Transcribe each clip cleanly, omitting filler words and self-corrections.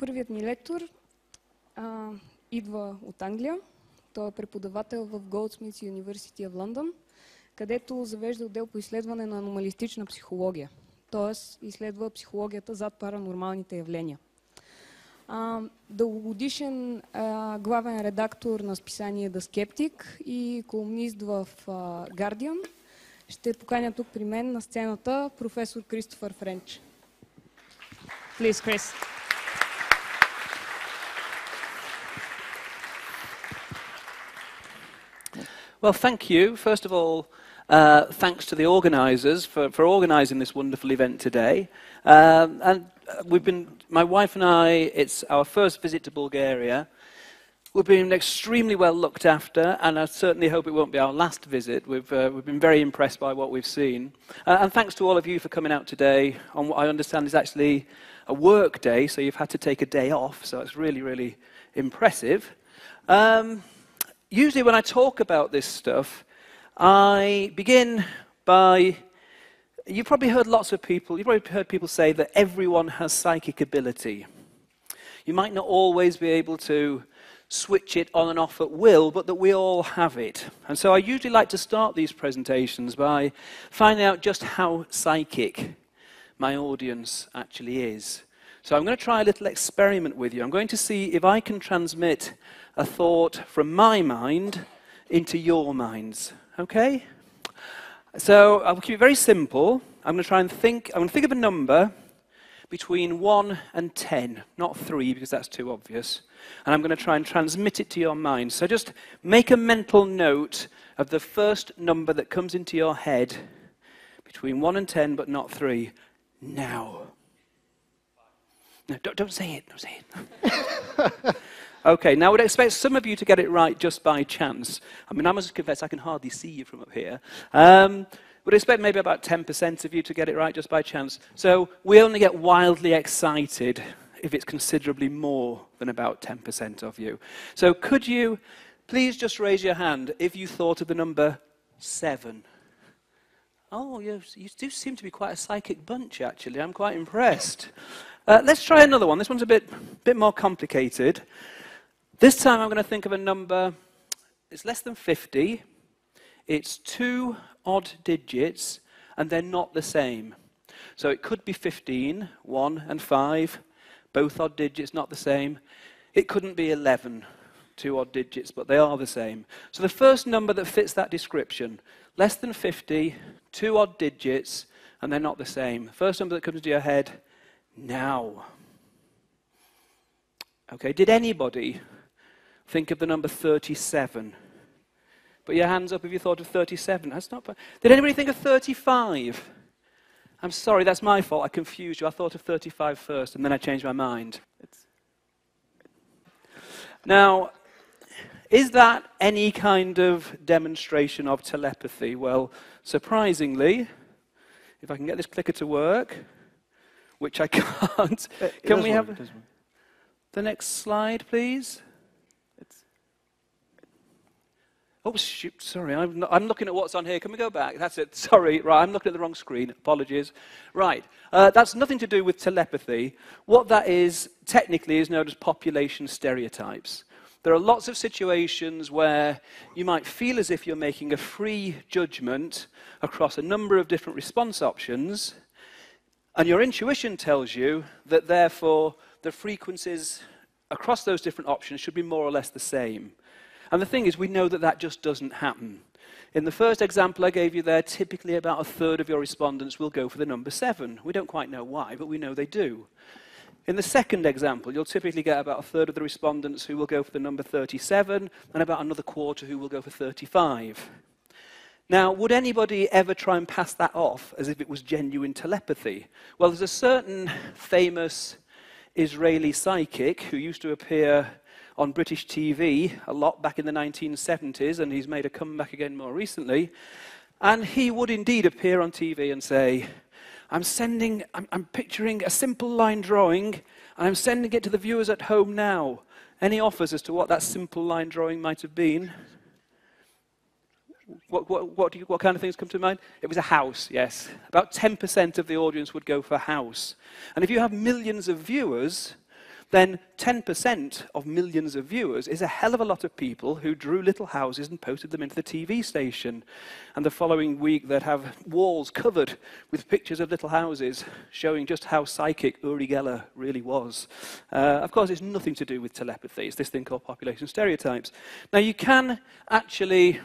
Първият ни лектор идва от Англия. Той е преподавател в Goldsmiths University в Лондон, където завежда отдел по изследване на аномалистична психология. Т.е. изследва психологията зад паранормалните явления. Дългогодишен главен редактор на списание The Skeptic и колумнист в Guardian. Ще поканя тук при мен на сцената професор Крис Френч. Please, Chris. Well, thank you. First of all, thanks to the organisers for organising this wonderful event today. And my wife and I, it's our first visit to Bulgaria. We've been extremely well looked after, and I certainly hope it won't be our last visit. We've been very impressed by what we've seen. And thanks to all of you for coming out today on what I understand is actually a work day, so you've had to take a day off, so it's really, really impressive. Usually when I talk about this stuff, I begin by, you've probably heard people say that everyone has psychic ability. You might not always be able to switch it on and off at will, but that we all have it. And so I usually like to start these presentations by finding out just how psychic my audience actually is. So I'm going to try a little experiment with you. I'm going to see if I can transmit a thought from my mind into your minds. Okay? So I'll keep it very simple. I'm going to think of a number between 1 and 10, not 3 because that's too obvious. And I'm going to try and transmit it to your mind. So just make a mental note of the first number that comes into your head between 1 and 10, but not 3. Now. No, don't say it. Don't say it. Okay, now I would expect some of you to get it right just by chance. I mean, I must confess I can hardly see you from up here. Would expect maybe about 10% of you to get it right just by chance. So we only get wildly excited if it's considerably more than about 10% of you. So could you please just raise your hand if you thought of the number 7? Oh, you do seem to be quite a psychic bunch, actually. I'm quite impressed. Let's try another one. This one's a bit more complicated. This time I'm going to think of a number, it's less than 50. It's 2 odd digits, and they're not the same. So it could be 15, 1 and 5, both odd digits, not the same. It couldn't be 11, 2 odd digits, but they are the same. So the first number that fits that description, less than 50, 2 odd digits, and they're not the same. First number that comes into your head, now. Okay, did anybody think of the number 37? Put your hands up if you thought of 37. That's not bad. Did anybody think of 35? I'm sorry, that's my fault. I confused you. I thought of 35 first, and then I changed my mind. Now, is that any kind of demonstration of telepathy? Well, surprisingly, if I can get this clicker to work, which I can't, can we have the next slide, please? Oh, shoot, sorry, I'm looking at what's on here. Can we go back? That's it, sorry. Right, I'm looking at the wrong screen. Apologies. Right, that's nothing to do with telepathy. What that is, technically, is known as population stereotypes. There are lots of situations where you might feel as if you're making a free judgment across a number of different response options, and your intuition tells you that, therefore, the frequencies across those different options should be more or less the same. And the thing is, we know that that just doesn't happen. In the first example I gave you there, typically about a third of your respondents will go for the number 7. We don't quite know why, but we know they do. In the second example, you'll typically get about a third of the respondents who will go for the number 37, and about another quarter who will go for 35. Now, would anybody ever try and pass that off as if it was genuine telepathy? Well, there's a certain famous Israeli psychic who used to appear on British TV a lot back in the 1970s, and he's made a comeback again more recently. And he would indeed appear on TV and say, I'm picturing a simple line drawing, and I'm sending it to the viewers at home now. Any offers as to what that simple line drawing might have been? What kind of things come to mind? It was a house, yes. About 10% of the audience would go for house. And if you have millions of viewers, then 10% of millions of viewers is a hell of a lot of people who drew little houses and posted them into the TV station. And the following week they'd have walls covered with pictures of little houses showing just how psychic Uri Geller really was. Of course, it's nothing to do with telepathy. It's this thing called population stereotypes. Now, you can actually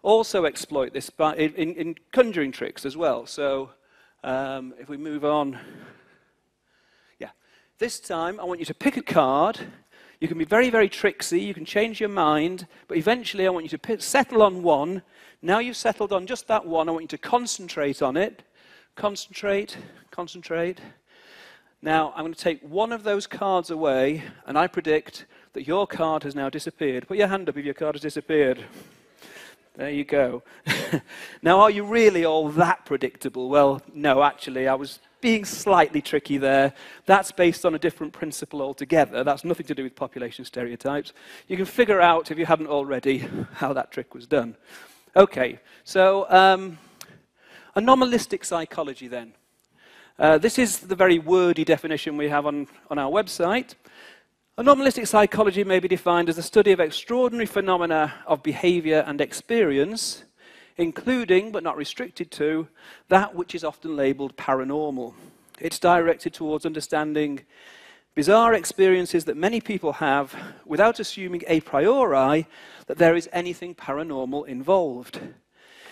also exploit this in conjuring tricks as well. So if we move on. This time, I want you to pick a card. You can be very, very tricksy. You can change your mind. But eventually, I want you to settle on one. Now you've settled on just that one, I want you to concentrate on it. Concentrate, concentrate. Now, I'm going to take one of those cards away, and I predict that your card has now disappeared. Put your hand up if your card has disappeared. There you go. Now, are you really all that predictable? Well, no, actually, I was being slightly tricky there. That's based on a different principle altogether. That's nothing to do with population stereotypes. You can figure out, if you haven't already, how that trick was done. Okay, so anomalistic psychology then. This is the very wordy definition we have on our website. Anomalistic psychology may be defined as the study of extraordinary phenomena of behavior and experience, including, but not restricted to, that which is often labeled paranormal. It's directed towards understanding bizarre experiences that many people have without assuming a priori that there is anything paranormal involved.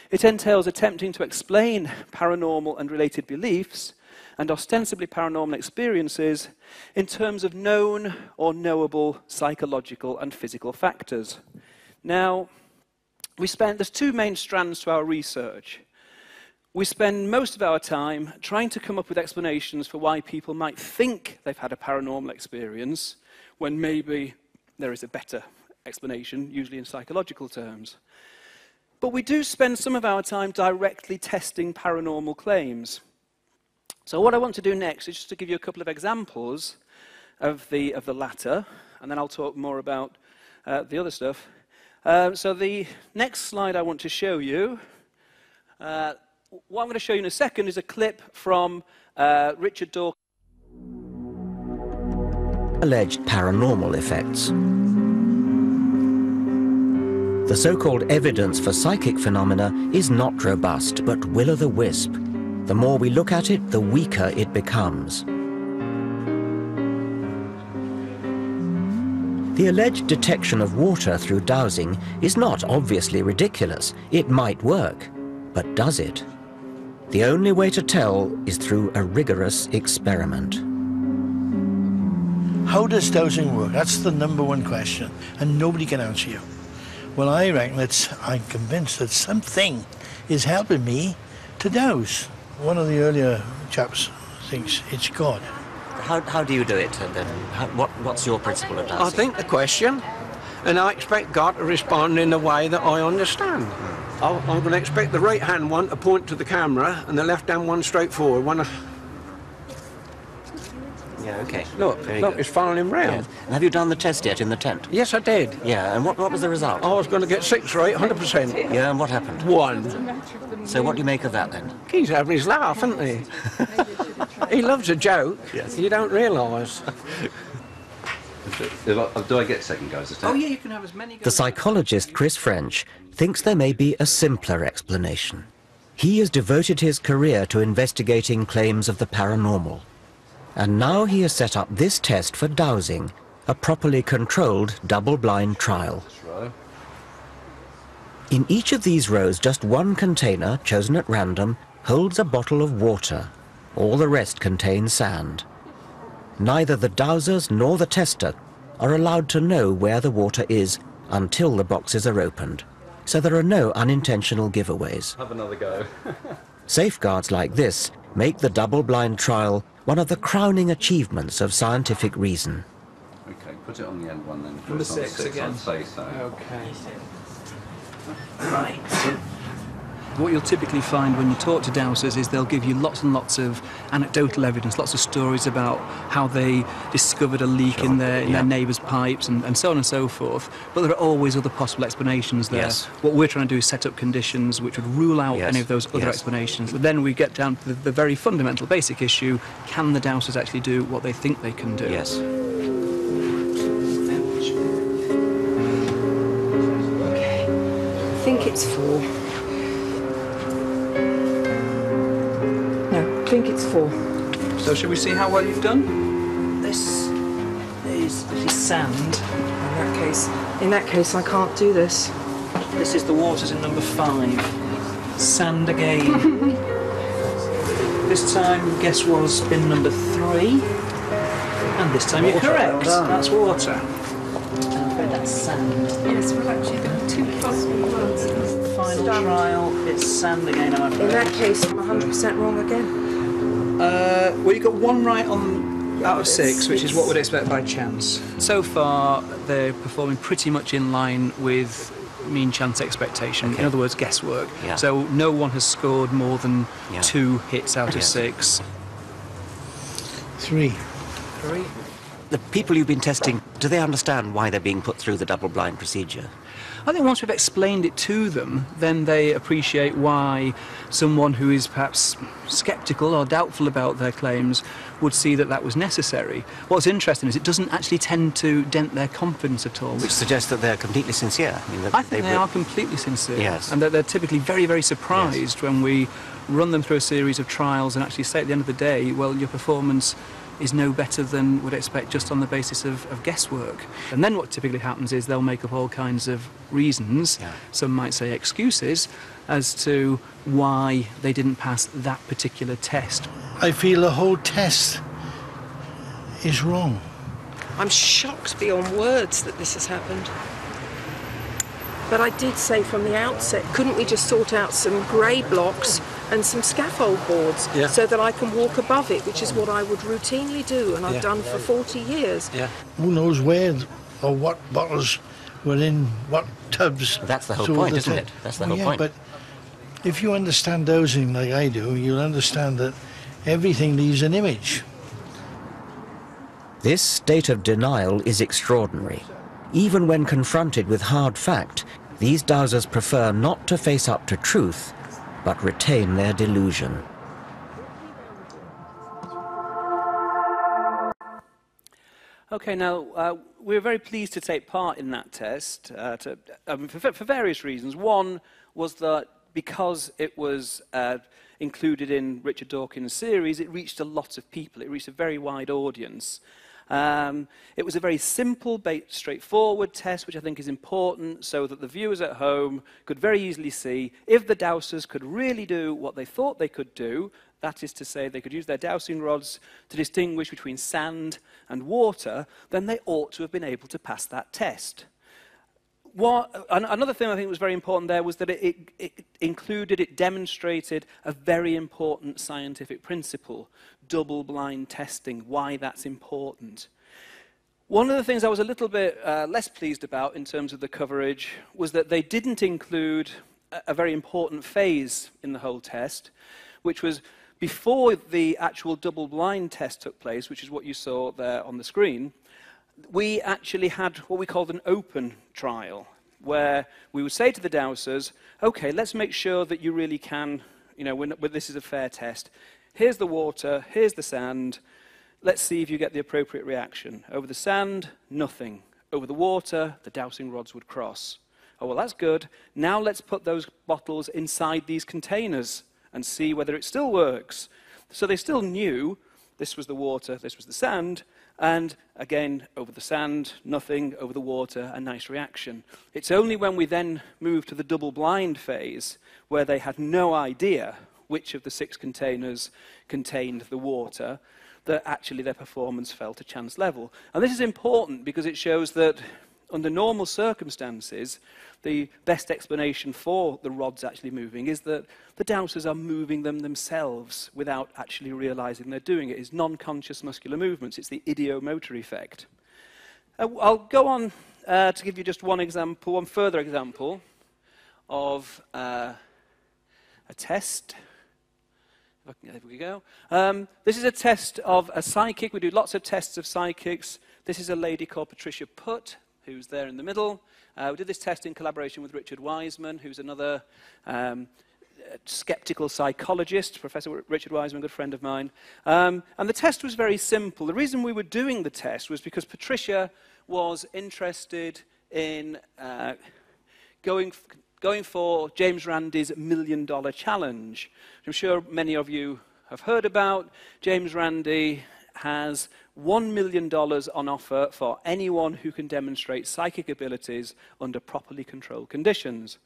It entails attempting to explain paranormal and related beliefs and ostensibly paranormal experiences in terms of known or knowable psychological and physical factors. Now, there's two main strands to our research. We spend most of our time trying to come up with explanations for why people might think they've had a paranormal experience when maybe there is a better explanation, usually in psychological terms. But we do spend some of our time directly testing paranormal claims. So what I want to do next is just to give you a couple of examples of the latter, and then I'll talk more about the other stuff. So the next slide I want to show you, what I'm going to show you in a second is a clip from Richard Dawkins. Alleged paranormal effects. The so-called evidence for psychic phenomena is not robust, but will-o'-the-wisp. The more we look at it, the weaker it becomes. The alleged detection of water through dowsing is not obviously ridiculous. It might work, but does it? The only way to tell is through a rigorous experiment. How does dowsing work? That's the #1 question, and nobody can answer you. Well, I reckon I'm convinced that something is helping me to dowse. One of the earlier chaps thinks it's God. How do you do it then? What's your principle of dowsing? I think the question, and I expect God to respond in a way that I understand. I'm going to expect the right-hand one to point to the camera and the left-hand one straight forward. Yeah, okay. Look, it's following round. Yeah. And have you done the test yet in the tent? Yes, I did. Yeah, and what was the result? I was going to get 6 right, 100%. Yeah, and what happened? 1. So what do you make of that then? He's having his laugh, isn't he? He loves a joke. Yes. You don't realise. Do I get second goes at it? Oh yeah, you can have as many goes. The psychologist Krys French thinks there may be a simpler explanation. He has devoted his career to investigating claims of the paranormal. And now he has set up this test for dowsing, a properly controlled double-blind trial. In each of these rows, just one container, chosen at random, holds a bottle of water. All the rest contain sand. Neither the dowsers nor the tester are allowed to know where the water is until the boxes are opened. So there are no unintentional giveaways. Have another go. Safeguards like this make the double-blind trial one of the crowning achievements of scientific reason. Okay, put it on the end one then. Number 6 again. I'd say so. Okay. Right. What you'll typically find when you talk to dowsers is they'll give you lots and lots of anecdotal evidence, lots of stories about how they discovered a leak in their neighbour's pipes and so on and so forth. But there are always other possible explanations there. Yes. What we're trying to do is set up conditions which would rule out any of those other explanations. But then we get down to the very fundamental, basic issue: can the dowsers actually do what they think they can do? Yes. Okay. I think it's 4. I think it's 4. So shall we see how well you've done? This is actually sand. In that case, I can't do this. This is the waters in number 5. Sand again. This time, guess was bin number 3. And this time you're correct. That's water. I'm afraid that's sand. Yes, well actually there are 2 possible answers. Final trial, it's sand again, I'm afraid. In that case, I'm 100% wrong again. Well, you got 1 right out of 6, which is what we'd expect by chance. So far, they're performing pretty much in line with mean chance expectation. In other words, guesswork. Yeah. So no one has scored more than 2 hits out of 6. 3. 3. The people you've been testing, do they understand why they're being put through the double-blind procedure? I think once we've explained it to them, then they appreciate why someone who is perhaps sceptical or doubtful about their claims would see that that was necessary. What's interesting is it doesn't actually tend to dent their confidence at all. Which suggests that they're completely sincere. I think they are completely sincere. Yes. And that they're typically very, very surprised when we run them through a series of trials and actually say at the end of the day, well, your performance is no better than we'd expect just on the basis of guesswork. And then what typically happens is they'll make up all kinds of reasons, some might say excuses, as to why they didn't pass that particular test. I feel the whole test is wrong. I'm shocked beyond words that this has happened. But I did say from the outset, couldn't we just sort out some grey blocks and some scaffold boards so that I can walk above it, which is what I would routinely do and I've done for 40 years. Who knows where or what bottles were in what tubs. That's the whole point, isn't it? That's the whole point. But if you understand dosing like I do, you'll understand that everything leaves an image. This state of denial is extraordinary. Even when confronted with hard fact, these dowsers prefer not to face up to truth, but retain their delusion. Okay, now, we were very pleased to take part in that test for various reasons. One was that because it was included in Richard Dawkins' series, it reached a lot of people. It reached a very wide audience. It was a very simple, straightforward test, which I think is important, so that the viewers at home could very easily see if the dowsers could really do what they thought they could do. That is to say, they could use their dowsing rods to distinguish between sand and water, then they ought to have been able to pass that test. Another thing I think was very important there was that it demonstrated a very important scientific principle, double-blind testing, why that's important. One of the things I was a little bit less pleased about in terms of the coverage was that they didn't include a very important phase in the whole test, which was before the actual double-blind test took place, which is what you saw there on the screen. We actually had what we called an open trial, where we would say to the dowsers, okay, let's make sure that you really can, when this is a fair test. Here's the water, here's the sand, let's see if you get the appropriate reaction. Over the sand, nothing. Over the water, the dowsing rods would cross. Oh, well, that's good. Now let's put those bottles inside these containers and see whether it still works. So they still knew this was the water, this was the sand, and again, over the sand, nothing, over the water, a nice reaction. It's only when we then moved to the double-blind phase, where they had no idea which of the 6 containers contained the water, that actually their performance fell to chance level. And this is important because it shows that under normal circumstances, the best explanation for the rods actually moving is that the dowsers are moving them themselves without actually realizing they're doing it. It's non-conscious muscular movements. It's the ideomotor effect. I'll go on to give you just one further example of a test. There we go. This is a test of a psychic. We do lots of tests of psychics. This is a lady called Patricia Putt, who's there in the middle. We did this test in collaboration with Richard Wiseman, who's another skeptical psychologist, Professor Richard Wiseman, a good friend of mine. And the test was very simple. The reason we were doing the test was because Patricia was interested in going for James Randi's $1 million challenge. I'm sure many of you have heard about. James Randi has $1 million on offer for anyone who can demonstrate psychic abilities under properly controlled conditions.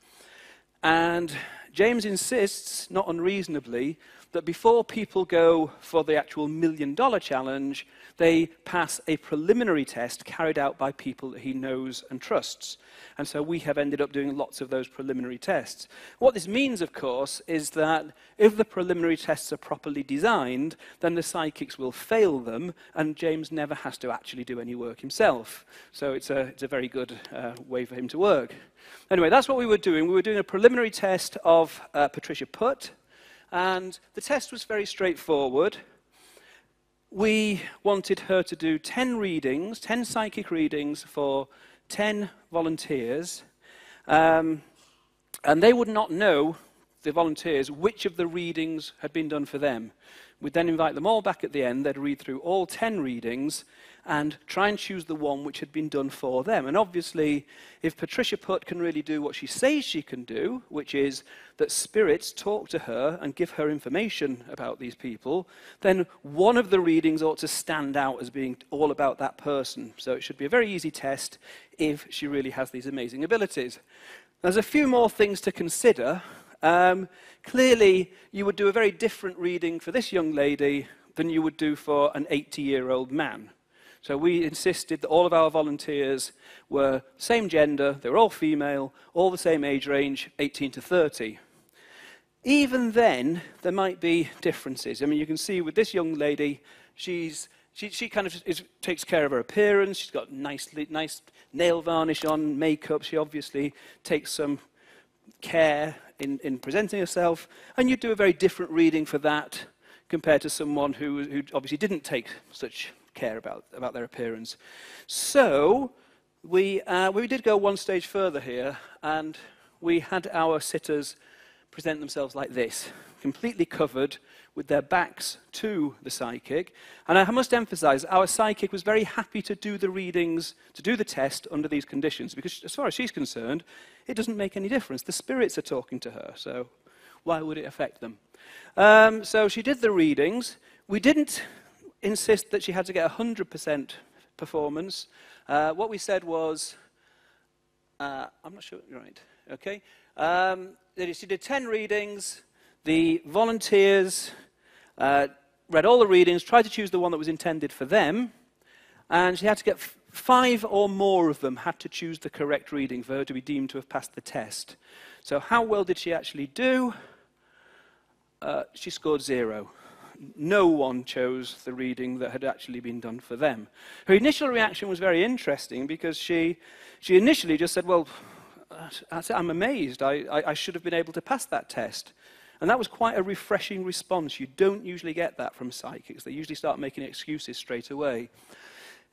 And James insists, not unreasonably, that before people go for the actual $1 million challenge, they pass a preliminary test carried out by people that he knows and trusts. And so we have ended up doing lots of those preliminary tests. What this means, of course, is that if the preliminary tests are properly designed, then the psychics will fail them, and James never has to actually do any work himself. So it's a very good way for him to work. Anyway, that's what we were doing. We were doing a preliminary test of Patricia Putt, and the test was very straightforward. We wanted her to do 10 readings, 10 psychic readings for 10 volunteers, and they would not know, the volunteers, which of the readings had been done for them. We'd then invite them all back at the end. They'd read through all 10 readings and try and choose the one which had been done for them. And obviously, if Patricia Putt can really do what she says she can do, which is that spirits talk to her and give her information about these people, then one of the readings ought to stand out as being all about that person. So it should be a very easy test if she really has these amazing abilities. There's a few more things to consider. Clearly, you would do a very different reading for this young lady than you would do for an 80-year-old man. So we insisted that all of our volunteers were same gender, they were all female, all the same age range, 18 to 30. Even then, there might be differences. I mean, you can see with this young lady, she kind of takes care of her appearance. She's got nice nail varnish on, makeup. She obviously takes some care in presenting herself, and you'd do a very different reading for that compared to someone who obviously didn't take such care about their appearance. So we did go one stage further here, and we had our sitters present themselves like this, completely covered with their backs to the psychic. And I must emphasize, our psychic was very happy to do the readings, to do the test under these conditions, because as far as she's concerned, it doesn't make any difference. The spirits are talking to her, so why would it affect them? So she did the readings. We didn't insist that she had to get 100% performance. What we said was, I'm not sure, right, okay. She did 10 readings. The volunteers read all the readings, tried to choose the one that was intended for them, and she had to get 5 or more of them had to choose the correct reading for her to be deemed to have passed the test. So how well did she actually do? She scored 0. No one chose the reading that had actually been done for them. Her initial reaction was very interesting because she initially just said, well, I'm amazed. I should have been able to pass that test. And that was quite a refreshing response. You don't usually get that from psychics. They usually start making excuses straight away.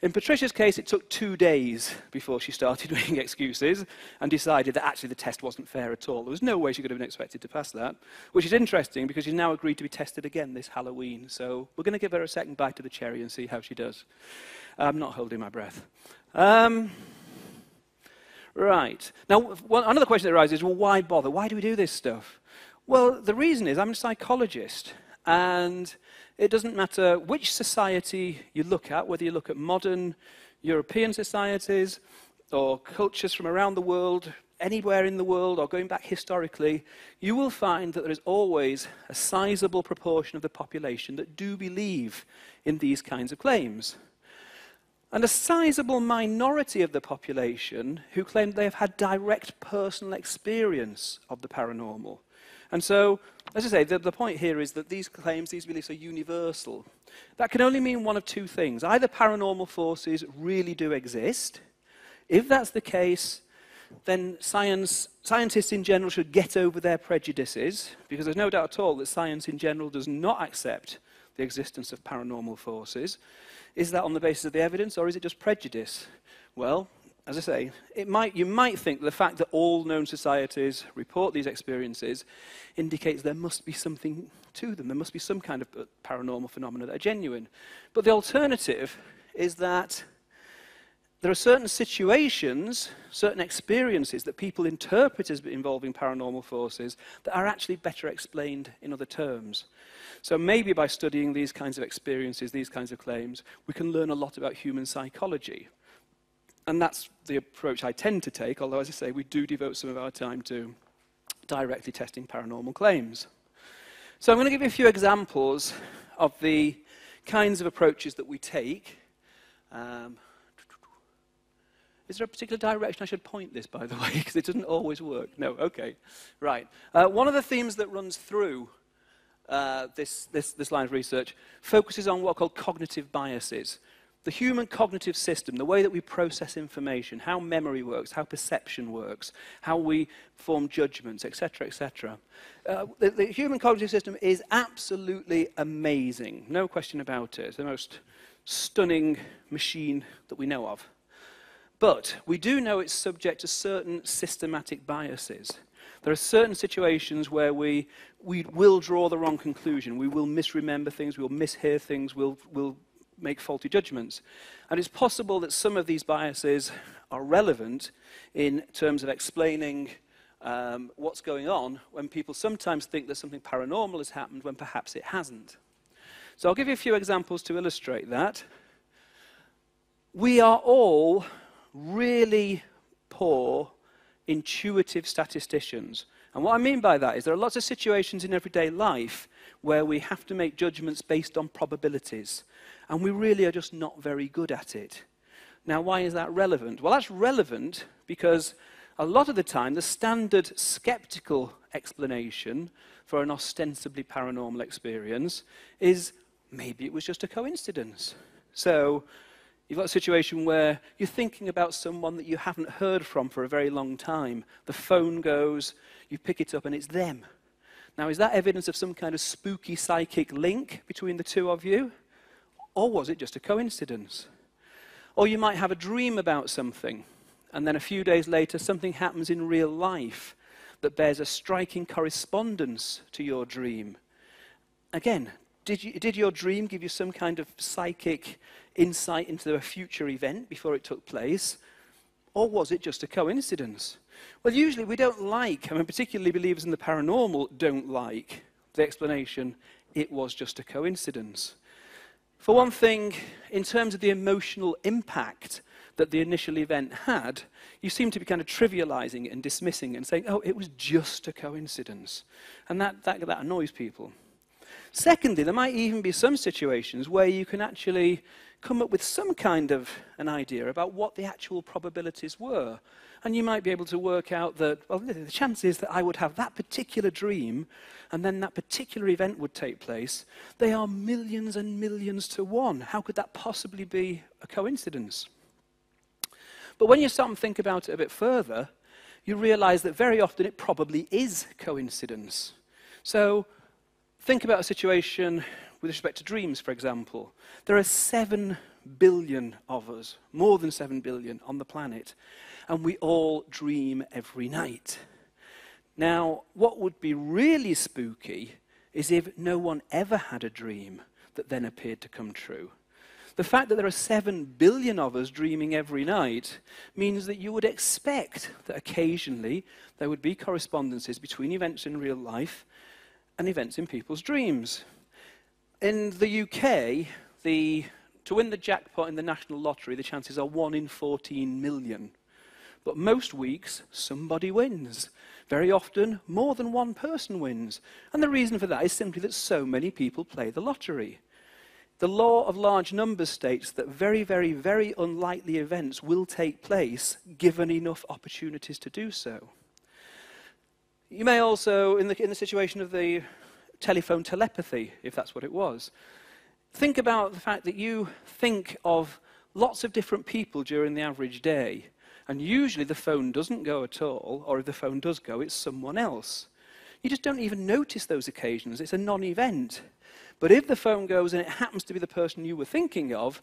In Patricia's case, it took 2 days before she started making excuses and decided that actually the test wasn't fair at all. There was no way she could have been expected to pass that, which is interesting because she's now agreed to be tested again this Halloween. So we're going to give her a second bite of the cherry and see how she does. I'm not holding my breath. Right. Now, another question that arises is, well, why bother? Why do we do this stuff? Well, the reason is I'm a psychologist, and it doesn't matter which society you look at, whether you look at modern European societies or cultures from around the world, anywhere in the world, or going back historically, you will find that there is always a sizable proportion of the population that do believe in these kinds of claims. And a sizable minority of the population who claim they have had direct personal experience of the paranormal. And so, as I say, the point here is that these claims, these beliefs are universal. That can only mean one of two things. Either paranormal forces really do exist. If that's the case, then scientists in general should get over their prejudices, because there's no doubt at all that science in general does not accept the existence of paranormal forces. Is that on the basis of the evidence, or is it just prejudice? Well, as I say, you might think the fact that all known societies report these experiences indicates there must be something to them. There must be some kind of paranormal phenomena that are genuine. But the alternative is that there are certain situations, certain experiences that people interpret as involving paranormal forces that are actually better explained in other terms. So maybe by studying these kinds of experiences, these kinds of claims, we can learn a lot about human psychology. And that's the approach I tend to take, although, as I say, we do devote some of our time to directly testing paranormal claims. So I'm going to give you a few examples of the kinds of approaches that we take. Is there a particular direction I should point this, by the way, because it doesn't always work? No, okay. Right. One of the themes that runs through this line of research focuses on what are called cognitive biases. The human cognitive system, the way that we process information, how memory works, how perception works, how we form judgments, etc., etc. The human cognitive system is absolutely amazing, no question about it. It's the most stunning machine that we know of. But we do know it's subject to certain systematic biases. There are certain situations where we will draw the wrong conclusion, we will misremember things, we will mishear things, we'll make faulty judgments. And it's possible that some of these biases are relevant in terms of explaining what's going on when people sometimes think that something paranormal has happened when perhaps it hasn't. So I'll give you a few examples to illustrate that. We are all really poor, intuitive statisticians. And what I mean by that is there are lots of situations in everyday life where we have to make judgments based on probabilities. And we really are just not very good at it. Now, why is that relevant? Well, that's relevant because a lot of the time, the standard skeptical explanation for an ostensibly paranormal experience is maybe it was just a coincidence. So you've got a situation where you're thinking about someone that you haven't heard from for a very long time. The phone goes, you pick it up, and it's them. Now, is that evidence of some kind of spooky psychic link between the two of you? Or was it just a coincidence? Or you might have a dream about something, and then a few days later something happens in real life that bears a striking correspondence to your dream. Again, did your dream give you some kind of psychic insight into a future event before it took place? Or was it just a coincidence? Well, usually we don't like, particularly believers in the paranormal don't like the explanation, it was just a coincidence. For one thing, in terms of the emotional impact that the initial event had, you seem to be kind of trivializing it and dismissing it and saying, oh, it was just a coincidence. And that annoys people. Secondly, there might even be some situations where you can actually come up with some kind of an idea about what the actual probabilities were. And you might be able to work out that, well, the chances that I would have that particular dream and then that particular event would take place, they are millions and millions to one. How could that possibly be a coincidence? But when you start and think about it a bit further, you realize that very often it probably is coincidence. So think about a situation with respect to dreams, for example. There are 7 billion of us, more than 7 billion on the planet, and we all dream every night. Now, what would be really spooky is if no one ever had a dream that then appeared to come true. The fact that there are 7 billion of us dreaming every night means that you would expect that occasionally there would be correspondences between events in real life and events in people's dreams. In the UK, to win the jackpot in the national lottery, the chances are 1 in 14 million. But most weeks, somebody wins. Very often, more than one person wins. And the reason for that is simply that so many people play the lottery. The law of large numbers states that very, very, very unlikely events will take place given enough opportunities to do so. You may also, in the situation of the telephone telepathy, if that's what it was, think about the fact that you think of lots of different people during the average day, And usually the phone doesn't go at all, or if the phone does go, it's someone else. You just don't even notice those occasions. It's a non-event. But if the phone goes and it happens to be the person you were thinking of,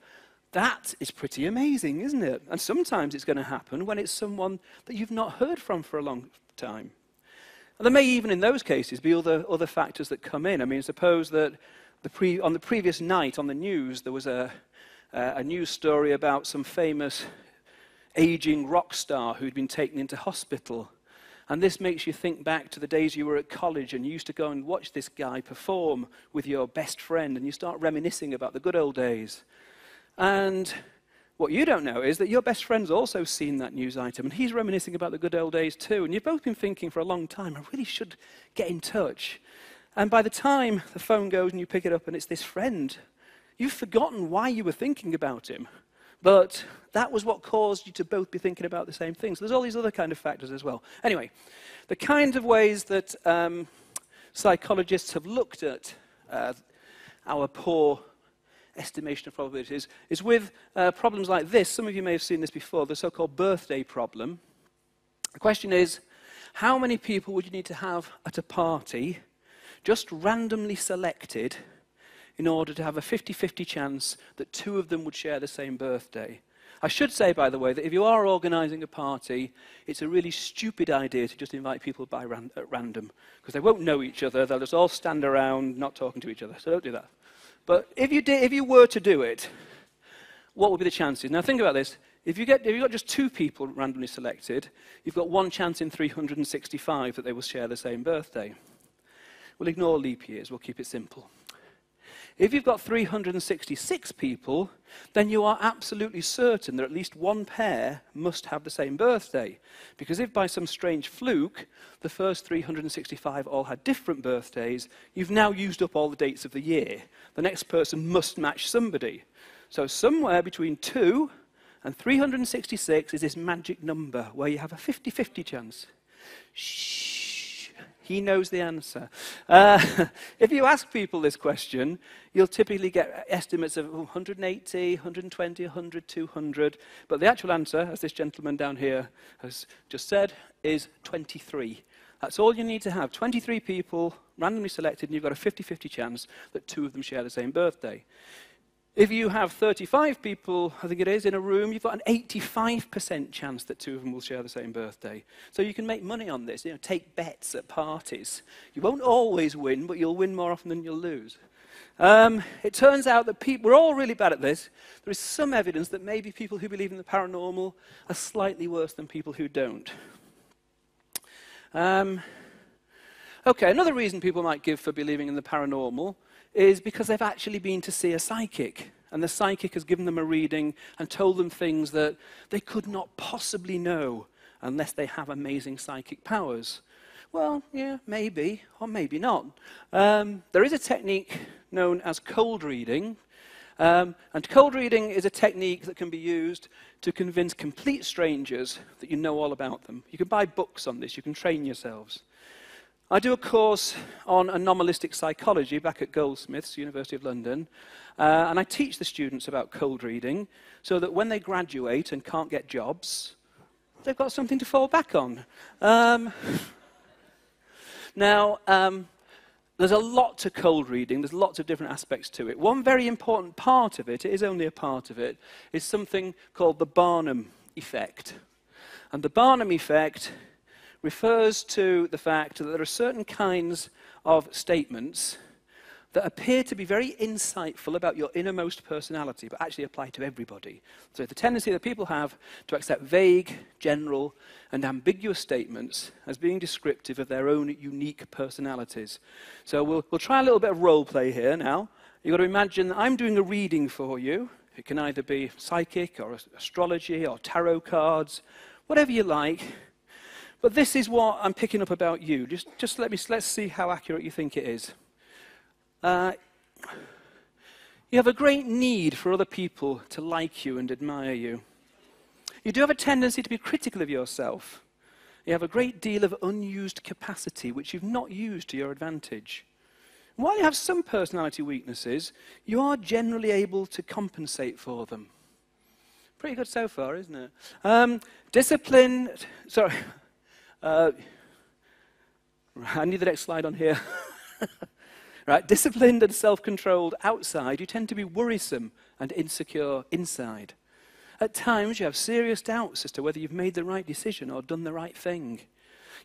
that is pretty amazing, isn't it? And sometimes it's going to happen when it's someone that you've not heard from for a long time. And there may even in those cases be other factors that come in. I mean, suppose that on the previous night on the news there was a news story about some famous aging rock star who'd been taken into hospital. And this makes you think back to the days you were at college and you used to go and watch this guy perform with your best friend, and you start reminiscing about the good old days. And what you don't know is that your best friend's also seen that news item, and he's reminiscing about the good old days too. And you've both been thinking for a long time, I really should get in touch. And by the time the phone goes and you pick it up and it's this friend, you've forgotten why you were thinking about him. But that was what caused you to both be thinking about the same things. So there's all these other kind of factors as well. Anyway, the kind of ways that psychologists have looked at our poor estimation of probabilities is with problems like this. Some of you may have seen this before, the so-called birthday problem. The question is, how many people would you need to have at a party, just randomly selected, in order to have a 50-50 chance that two of them would share the same birthday? I should say, by the way, that if you are organising a party, it's a really stupid idea to just invite people at random, because they won't know each other. They'll just all stand around not talking to each other, so don't do that. But if you were to do it, what would be the chances? Now think about this. If you've got just two people randomly selected, you've got one chance in 365 that they will share the same birthday. We'll ignore leap years. We'll keep it simple. If you've got 366 people, then you are absolutely certain that at least one pair must have the same birthday. Because if by some strange fluke, the first 365 all had different birthdays, you've now used up all the dates of the year. The next person must match somebody. So somewhere between 2 and 366 is this magic number where you have a 50-50 chance. Shh. He knows the answer. If you ask people this question, you'll typically get estimates of 180, 120, 100, 200. But the actual answer, as this gentleman down here has just said, is 23. That's all you need to have. 23 people randomly selected, and you've got a 50-50 chance that two of them share the same birthday. If you have 35 people, I think it is, in a room, you've got an 85% chance that two of them will share the same birthday. So you can make money on this, take bets at parties. You won't always win, but you'll win more often than you'll lose. It turns out that we're all really bad at this. There is some evidence that maybe people who believe in the paranormal are slightly worse than people who don't. Okay, another reason people might give for believing in the paranormal is because they've actually been to see a psychic, and the psychic has given them a reading and told them things that they could not possibly know unless they have amazing psychic powers. Well, yeah, maybe, or maybe not. There is a technique known as cold reading, and cold reading is a technique that can be used to convince complete strangers that you know all about them. You can buy books on this, you can train yourselves. I do a course on anomalistic psychology back at Goldsmiths, University of London, and I teach the students about cold reading so that when they graduate and can't get jobs, they've got something to fall back on. Now, there's a lot to cold reading. There's lots of different aspects to it. One very important part of it, it is only a part of it, is something called the Barnum effect. And the Barnum effect refers to the fact that there are certain kinds of statements that appear to be very insightful about your innermost personality, but actually apply to everybody. So the tendency that people have to accept vague, general, and ambiguous statements as being descriptive of their own unique personalities. So we'll try a little bit of role play here now. You've got to imagine that I'm doing a reading for you. It can either be psychic or astrology or tarot cards, whatever you like. But this is what I'm picking up about you. Let's see how accurate you think it is. You have a great need for other people to like you and admire you. You do have a tendency to be critical of yourself. You have a great deal of unused capacity, which you've not used to your advantage. And while you have some personality weaknesses, you are generally able to compensate for them. pretty good so far, isn't it? Disciplined, sorry. I need the next slide on here. Right, disciplined and self-controlled outside, you tend to be worrisome and insecure inside. At times, you have serious doubts as to whether you've made the right decision or done the right thing.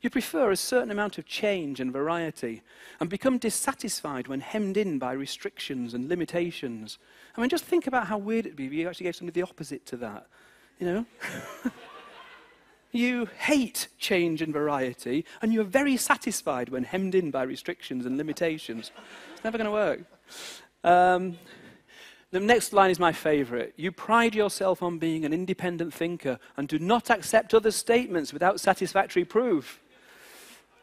You prefer a certain amount of change and variety and become dissatisfied when hemmed in by restrictions and limitations. I mean, just think about how weird it'd be if you actually gave something the opposite to that, you know? You hate change and variety, and you're very satisfied when hemmed in by restrictions and limitations. It's never going to work. The next line is my favorite. You pride yourself on being an independent thinker and do not accept other statements without satisfactory proof.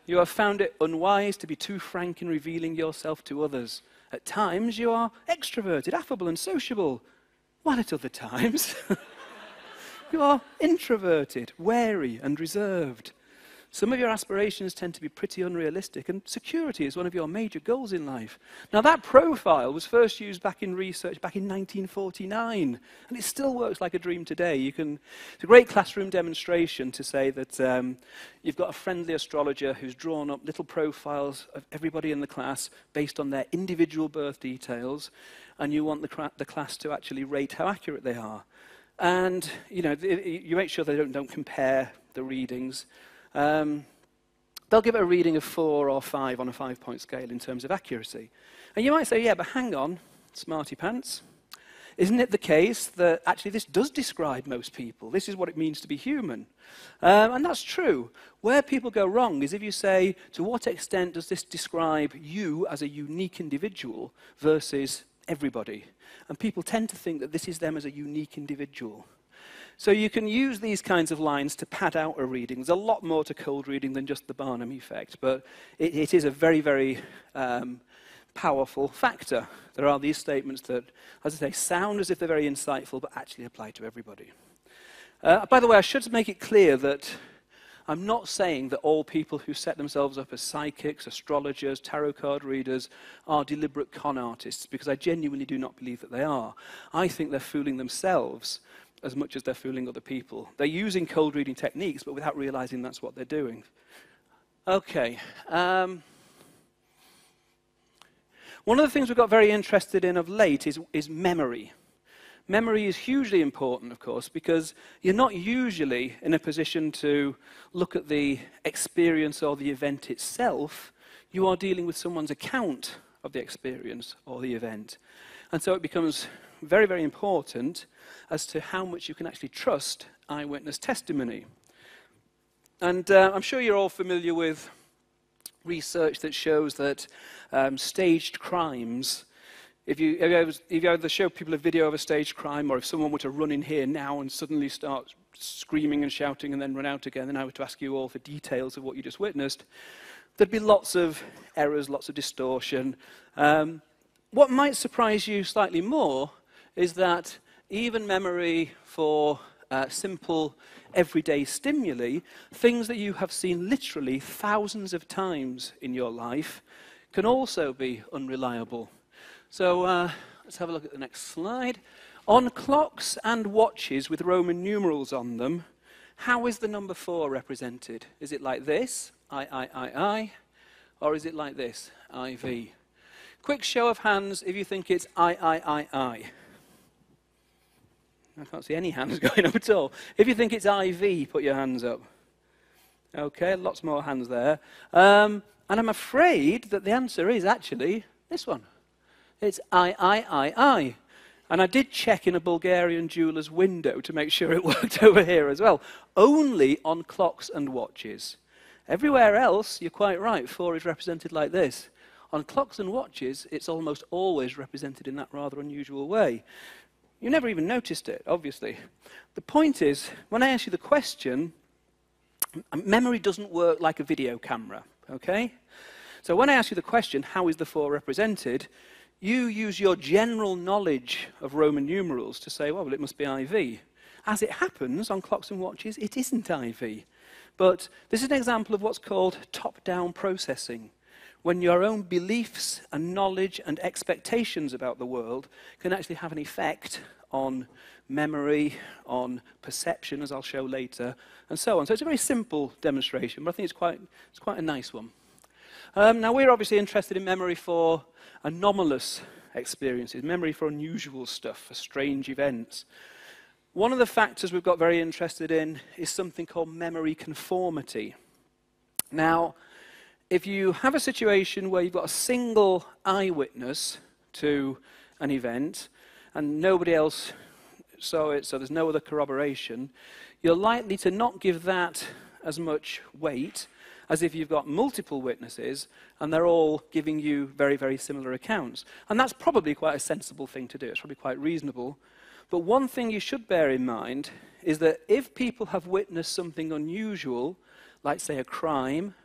You have found it unwise to be too frank in revealing yourself to others. At times, you are extroverted, affable, and sociable, while at other times, you are introverted, wary, and reserved. Some of your aspirations tend to be pretty unrealistic, and security is one of your major goals in life. Now, that profile was first used back in research back in 1949, and it still works like a dream today. It's a great classroom demonstration to say that you've got a friendly astrologer who's drawn up little profiles of everybody in the class based on their individual birth details, and you want the class to actually rate how accurate they are. And, you know, you make sure they don't compare the readings. They'll give it a reading of 4 or 5 on a 5-point scale in terms of accuracy. And you might say, yeah, but hang on, smarty pants. Isn't it the case that actually this does describe most people? This is what it means to be human. And that's true. Where people go wrong is if you say, to what extent does this describe you as a unique individual versus everybody? And people tend to think that this is them as a unique individual. So you can use these kinds of lines to pad out a reading. There's a lot more to cold reading than just the Barnum effect, but it is a very, very powerful factor. There are these statements that, as I say, sound as if they're very insightful, but actually apply to everybody. By the way, I should make it clear that I'm not saying that all people who set themselves up as psychics, astrologers, tarot card readers are deliberate con artists, because I genuinely do not believe that they are. I think they're fooling themselves as much as they're fooling other people. They're using cold reading techniques, but without realizing that's what they're doing. Okay. One of the things we've got very interested in of late is memory. Memory is hugely important, of course, because you're not usually in a position to look at the experience or the event itself. You are dealing with someone's account of the experience or the event. And so it becomes very, very important as to how much you can actually trust eyewitness testimony. And I'm sure you're all familiar with research that shows that staged crimes, if you ever show people a video of a staged crime, or if someone were to run in here now and suddenly start screaming and shouting and then run out again, and I were to ask you all for details of what you just witnessed, there'd be lots of errors, lots of distortion. What might surprise you slightly more is that even memory for simple everyday stimuli, things that you have seen literally thousands of times in your life, can also be unreliable. So let's have a look at the next slide. On clocks and watches with Roman numerals on them, how is the number 4 represented? Is it like this, I, or is it like this, IV? Quick show of hands if you think it's I. I can't see any hands going up at all. If you think it's IV, put your hands up. Okay, lots more hands there. And I'm afraid that the answer is actually this one. It's I. And I did check in a Bulgarian jeweler's window to make sure it worked over here as well. Only on clocks and watches. Everywhere else, you're quite right, 4 is represented like this. On clocks and watches, it's almost always represented in that rather unusual way. You never even noticed it, obviously. The point is, when I ask you the question, memory doesn't work like a video camera, okay? So when I ask you the question, how is the 4 represented, you use your general knowledge of Roman numerals to say, well, it must be IV. As it happens, on clocks and watches, it isn't IV. But this is an example of what's called top-down processing, when your own beliefs and knowledge and expectations about the world can actually have an effect on memory, on perception, as I'll show later, and so on. So it's a very simple demonstration, but I think it's quite a nice one. Now, we're obviously interested in memory for anomalous experiences, memory for unusual stuff, for strange events. One of the factors we've got very interested in is something called memory conformity. Now, if you have a situation where you've got a single eyewitness to an event and nobody else saw it, so there's no other corroboration, you're likely to not give that as much weight as if you've got multiple witnesses and they're all giving you very, very similar accounts. And that's probably quite a sensible thing to do. It's probably quite reasonable. But one thing you should bear in mind is that if people have witnessed something unusual, like, say, a crime,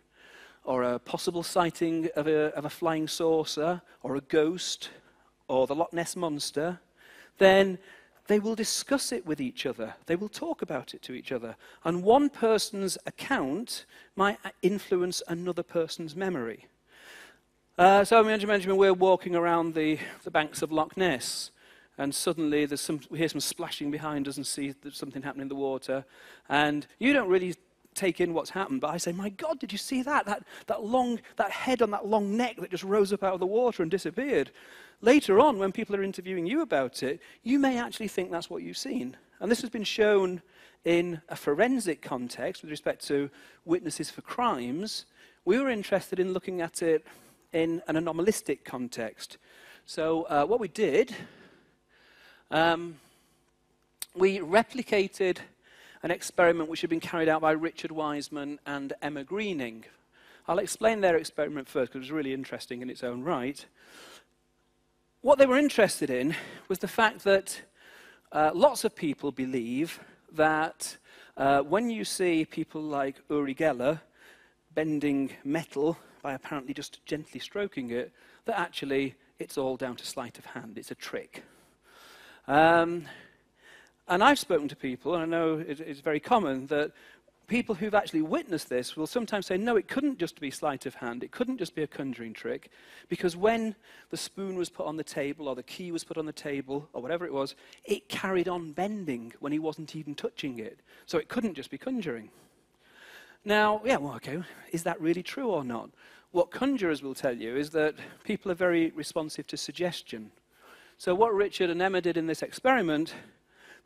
or a possible sighting of a flying saucer, or a ghost, or the Loch Ness Monster, then they will discuss it with each other. They will talk about it to each other. And one person's account might influence another person's memory. So imagine we're walking around the banks of Loch Ness, and suddenly we hear some splashing behind us and see there's something happening in the water. And you don't really take in what's happened, but I say, my God, did you see that? That head on that long neck that just rose up out of the water and disappeared. Later on, when people are interviewing you about it, you may actually think that's what you've seen. And this has been shown in a forensic context with respect to witnesses for crimes. We were interested in looking at it in an anomalistic context. So what we did, we replicated an experiment which had been carried out by Richard Wiseman and Emma Greening. I'll explain their experiment first because it was really interesting in its own right. What they were interested in was the fact that lots of people believe that when you see people like Uri Geller bending metal by apparently just gently stroking it, that actually it's all down to sleight of hand, it's a trick. And I've spoken to people, and I know it's very common, that people who've actually witnessed this will sometimes say, no, it couldn't just be sleight of hand, it couldn't just be a conjuring trick, because when the spoon was put on the table, or the key was put on the table, or whatever it was, it carried on bending when he wasn't even touching it. So it couldn't just be conjuring. Now, yeah, well, okay, is that really true or not? What conjurers will tell you is that people are very responsive to suggestion. So what Richard and Emma did in this experiment,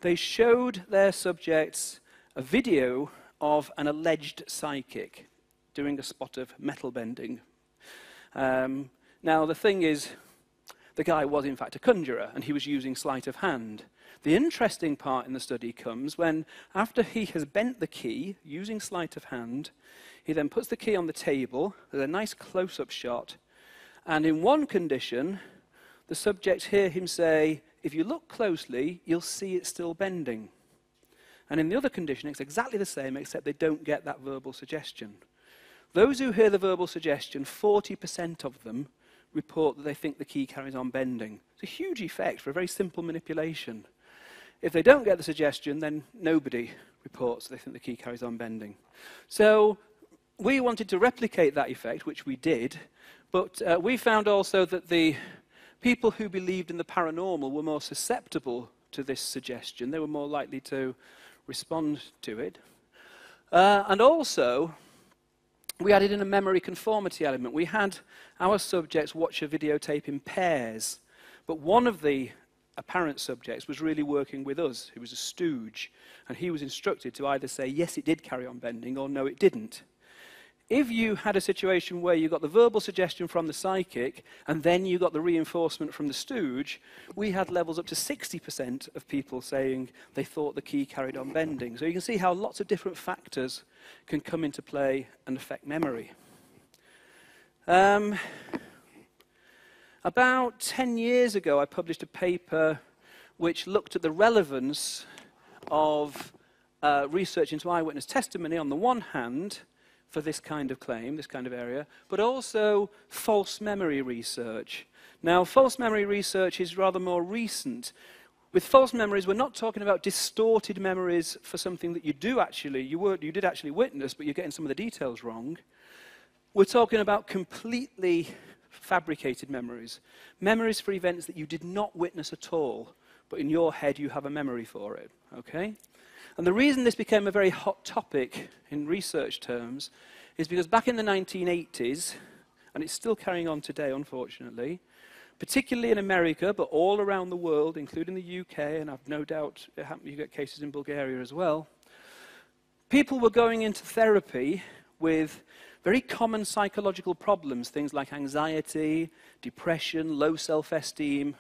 they showed their subjects a video of an alleged psychic doing a spot of metal bending. Now, the thing is, the guy was in fact a conjurer, and he was using sleight of hand. The interesting part in the study comes when, after he has bent the key using sleight of hand, he then puts the key on the table. There's a nice close-up shot, and in one condition, the subjects hear him say, if you look closely, you'll see it's still bending. And in the other condition, it's exactly the same, except they don't get that verbal suggestion. Those who hear the verbal suggestion, 40% of them report that they think the key carries on bending. It's a huge effect for a very simple manipulation. If they don't get the suggestion, then nobody reports they think the key carries on bending. So we wanted to replicate that effect, which we did, but we found also that the people who believed in the paranormal were more susceptible to this suggestion. They were more likely to respond to it. And also, we added in a memory conformity element. We had our subjects watch a videotape in pairs, but one of the apparent subjects was really working with us, who was a stooge, and he was instructed to either say, yes, it did carry on bending, or no, it didn't. If you had a situation where you got the verbal suggestion from the psychic, and then you got the reinforcement from the stooge, we had levels up to 60% of people saying they thought the key carried on bending. So you can see how lots of different factors can come into play and affect memory. About 10 years ago, I published a paper which looked at the relevance of research into eyewitness testimony on the one hand, for this kind of claim, this kind of area, but also false memory research. Now, false memory research is rather more recent. With false memories, we're not talking about distorted memories for something that you did actually witness, but you're getting some of the details wrong. We're talking about completely fabricated memories. Memories for events that you did not witness at all. but in your head you have a memory for it, okay? And the reason this became a very hot topic in research terms is because back in the 1980s, and it's still carrying on today, unfortunately, particularly in America, but all around the world, including the UK, and I've no doubt you get cases in Bulgaria as well, people were going into therapy with very common psychological problems, things like anxiety, depression, low self-esteem.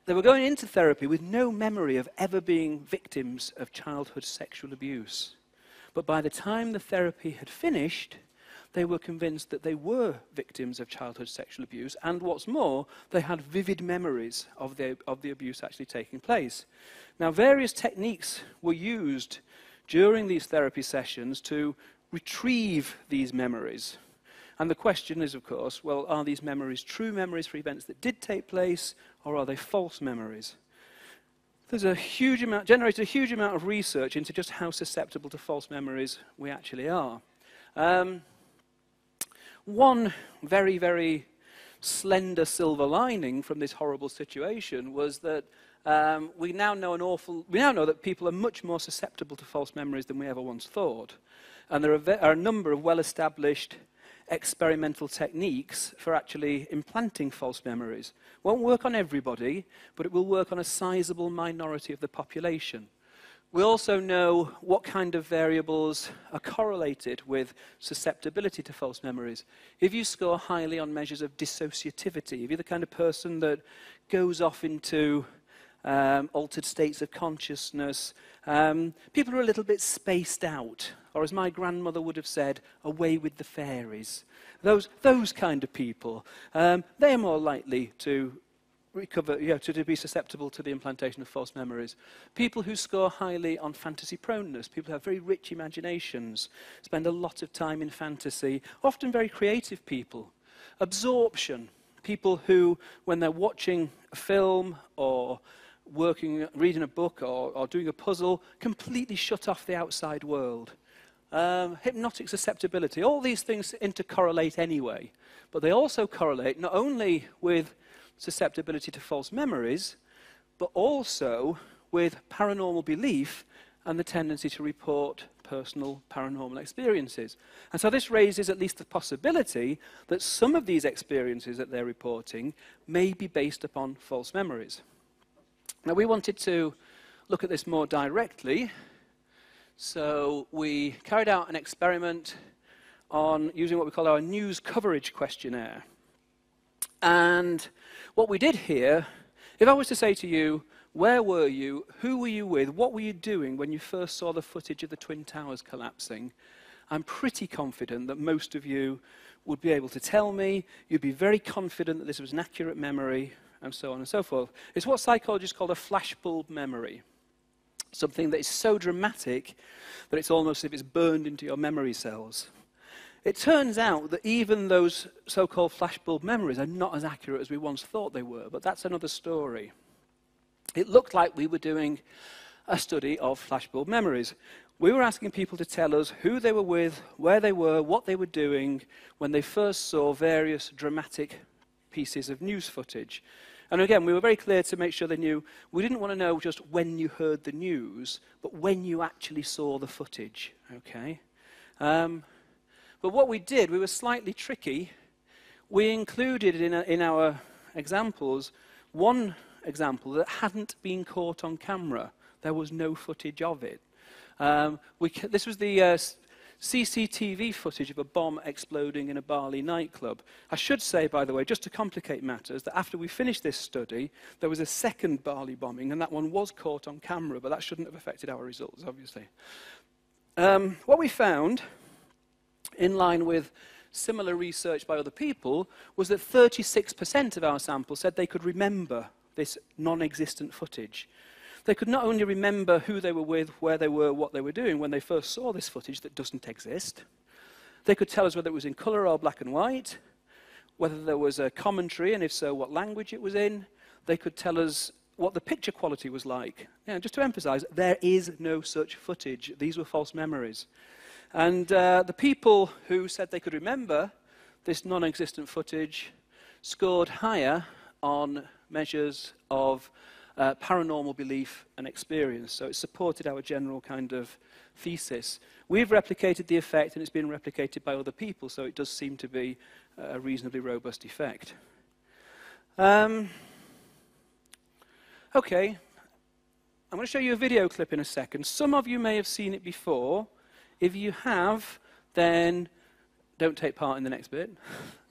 They were going into therapy with no memory of ever being victims of childhood sexual abuse. But by the time the therapy had finished, they were convinced that they were victims of childhood sexual abuse, and what's more, they had vivid memories of the abuse actually taking place. Now, various techniques were used during these therapy sessions to retrieve these memories. And the question is, of course, well, are these memories true memories for events that did take place, or are they false memories? There's generated a huge amount of research into just how susceptible to false memories we actually are. One very, very slender silver lining from this horrible situation was that we now know that people are much more susceptible to false memories than we ever once thought. And there are a number of well-established experimental techniques for actually implanting false memories. Won't work on everybody, but it will work on a sizable minority of the population. We also know what kind of variables are correlated with susceptibility to false memories. If you score highly on measures of dissociativity, if you're the kind of person that goes off into altered states of consciousness, people who are a little bit spaced out, or as my grandmother would have said, away with the fairies. Those kind of people, they are more likely to recover, to be susceptible to the implantation of false memories. People who score highly on fantasy proneness, people who have very rich imaginations, spend a lot of time in fantasy, often very creative people. Absorption, people who, when they're watching a film or reading a book or doing a puzzle, completely shut off the outside world. Hypnotic susceptibility, all these things intercorrelate anyway, but they also correlate not only with susceptibility to false memories, but also with paranormal belief and the tendency to report personal paranormal experiences. And so this raises at least the possibility that some of these experiences that they're reporting may be based upon false memories. Now, we wanted to look at this more directly, so we carried out an experiment on using what we call our news coverage questionnaire. And what we did here, if I was to say to you, where were you, who were you with, what were you doing when you first saw the footage of the Twin Towers collapsing, I'm pretty confident that most of you would be able to tell me, you'd be very confident that this was an accurate memory, and so on and so forth. It's what psychologists call a flashbulb memory. Something that is so dramatic that it's almost as if it's burned into your memory cells. It turns out that even those so-called flashbulb memories are not as accurate as we once thought they were, but that's another story. It looked like we were doing a study of flashbulb memories. We were asking people to tell us who they were with, where they were, what they were doing when they first saw various dramatic pieces of news footage. And again, we were very clear to make sure they knew we didn't want to know just when you heard the news, but when you actually saw the footage, okay? But what we did, we were slightly tricky. We included in our examples one example that hadn't been caught on camera. There was no footage of it. This was the CCTV footage of a bomb exploding in a Bali nightclub. I should say, by the way, just to complicate matters, that after we finished this study, there was a second Bali bombing, and that one was caught on camera, but that shouldn't have affected our results, obviously. What we found, in line with similar research by other people, was that 36% of our sample said they could remember this non-existent footage. They could not only remember who they were with, where they were, what they were doing when they first saw this footage that doesn't exist. They could tell us whether it was in colour or black and white, whether there was a commentary, and if so, what language it was in. They could tell us what the picture quality was like. Just to emphasise, there is no such footage. These were false memories. And the people who said they could remember this non-existent footage scored higher on measures of paranormal belief and experience. So it supported our general kind of thesis. We've replicated the effect, and it's been replicated by other people, so it does seem to be a reasonably robust effect. Okay, I'm going to show you a video clip in a second. Some of you may have seen it before. If you have, then don't take part in the next bit.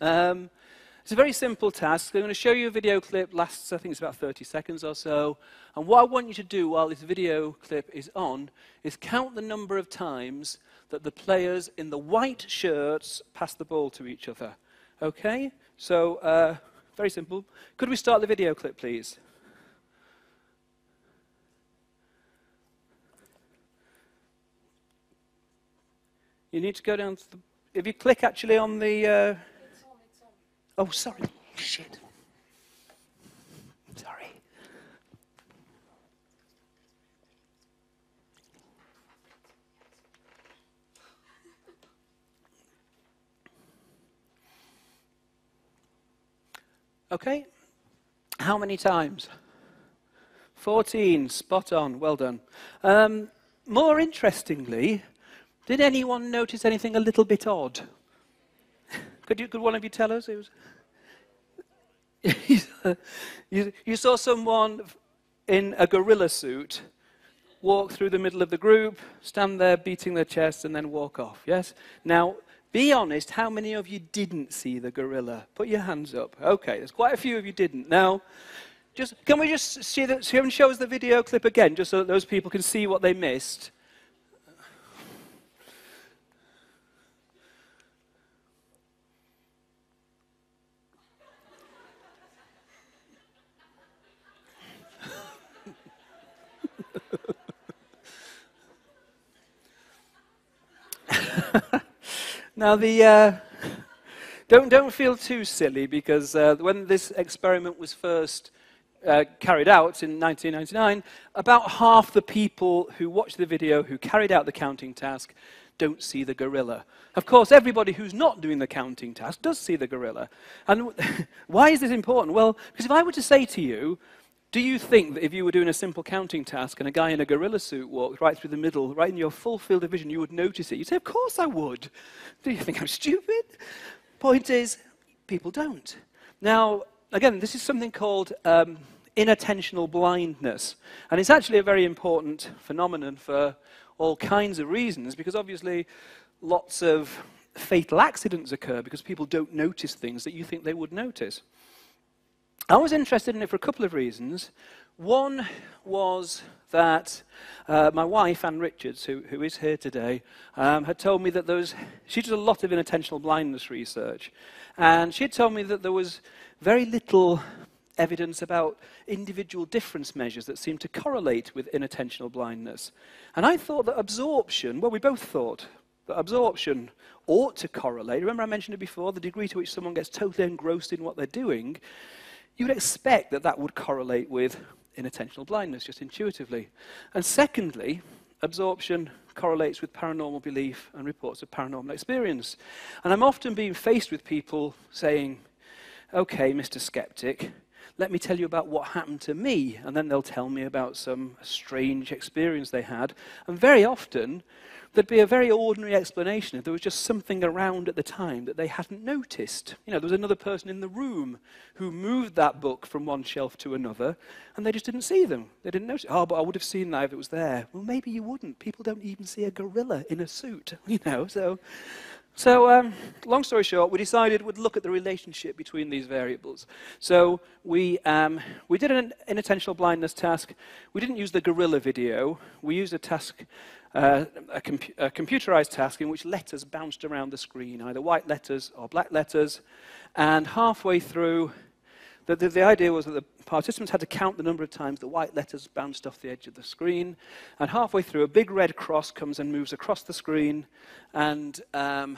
It's a very simple task. I'm going to show you a video clip, lasts, I think it's about 30 seconds or so. And what I want you to do while this video clip is on is count the number of times that the players in the white shirts pass the ball to each other. Okay? So, very simple. Could we start the video clip, please? You need to go down to the... If you click actually on the... It's on. Oh, sorry. Shit. Sorry. Okay. How many times? 14. Spot on. Well done. More interestingly, did anyone notice anything a little bit odd? Could one of you tell us? It was you saw someone in a gorilla suit walk through the middle of the group, stand there beating their chest, and then walk off, yes? Now, be honest, how many of you didn't see the gorilla? Put your hands up. Okay, there's quite a few of you didn't. Now, can we just see that? Show us the video clip again, just so that those people can see what they missed. Now, don't feel too silly, because when this experiment was first carried out in 1999, about half the people who watched the video, who carried out the counting task, don't see the gorilla. Of course, everybody who's not doing the counting task does see the gorilla. And why is this important? Well, because if I were to say to you, do you think that if you were doing a simple counting task and a guy in a gorilla suit walked right through the middle, right in your full field of vision, you would notice it? You'd say, of course I would. Do you think I'm stupid? Point is, people don't. Now, again, this is something called inattentional blindness. And it's actually a very important phenomenon for all kinds of reasons, because obviously lots of fatal accidents occur because people don't notice things that you think they would notice. I was interested in it for a couple of reasons. One was that my wife, Anne Richards, who is here today, had told me that she does a lot of inattentional blindness research, and she had told me that there was very little evidence about individual difference measures that seemed to correlate with inattentional blindness. And I thought that absorption, well, we both thought that absorption ought to correlate. Remember I mentioned it before, the degree to which someone gets totally engrossed in what they're doing. You would expect that that would correlate with inattentional blindness, just intuitively. And secondly, absorption correlates with paranormal belief and reports of paranormal experience. And I'm often being faced with people saying, okay, Mr. Skeptic, let me tell you about what happened to me. And then they'll tell me about some strange experience they had. And very often, there'd be a very ordinary explanation if there was just something around at the time that they hadn't noticed. You know, there was another person in the room who moved that book from one shelf to another, and they just didn't see them. They didn't notice. Oh, but I would have seen that if it was there. Well, maybe you wouldn't. People don't even see a gorilla in a suit, you know. So long story short, we decided we'd look at the relationship between these variables. So we did an inattentional blindness task. We didn't use the gorilla video. We used a task, a computerized task in which letters bounced around the screen, either white letters or black letters. And halfway through, the idea was that the participants had to count the number of times the white letters bounced off the edge of the screen. And halfway through, a big red cross comes and moves across the screen. And so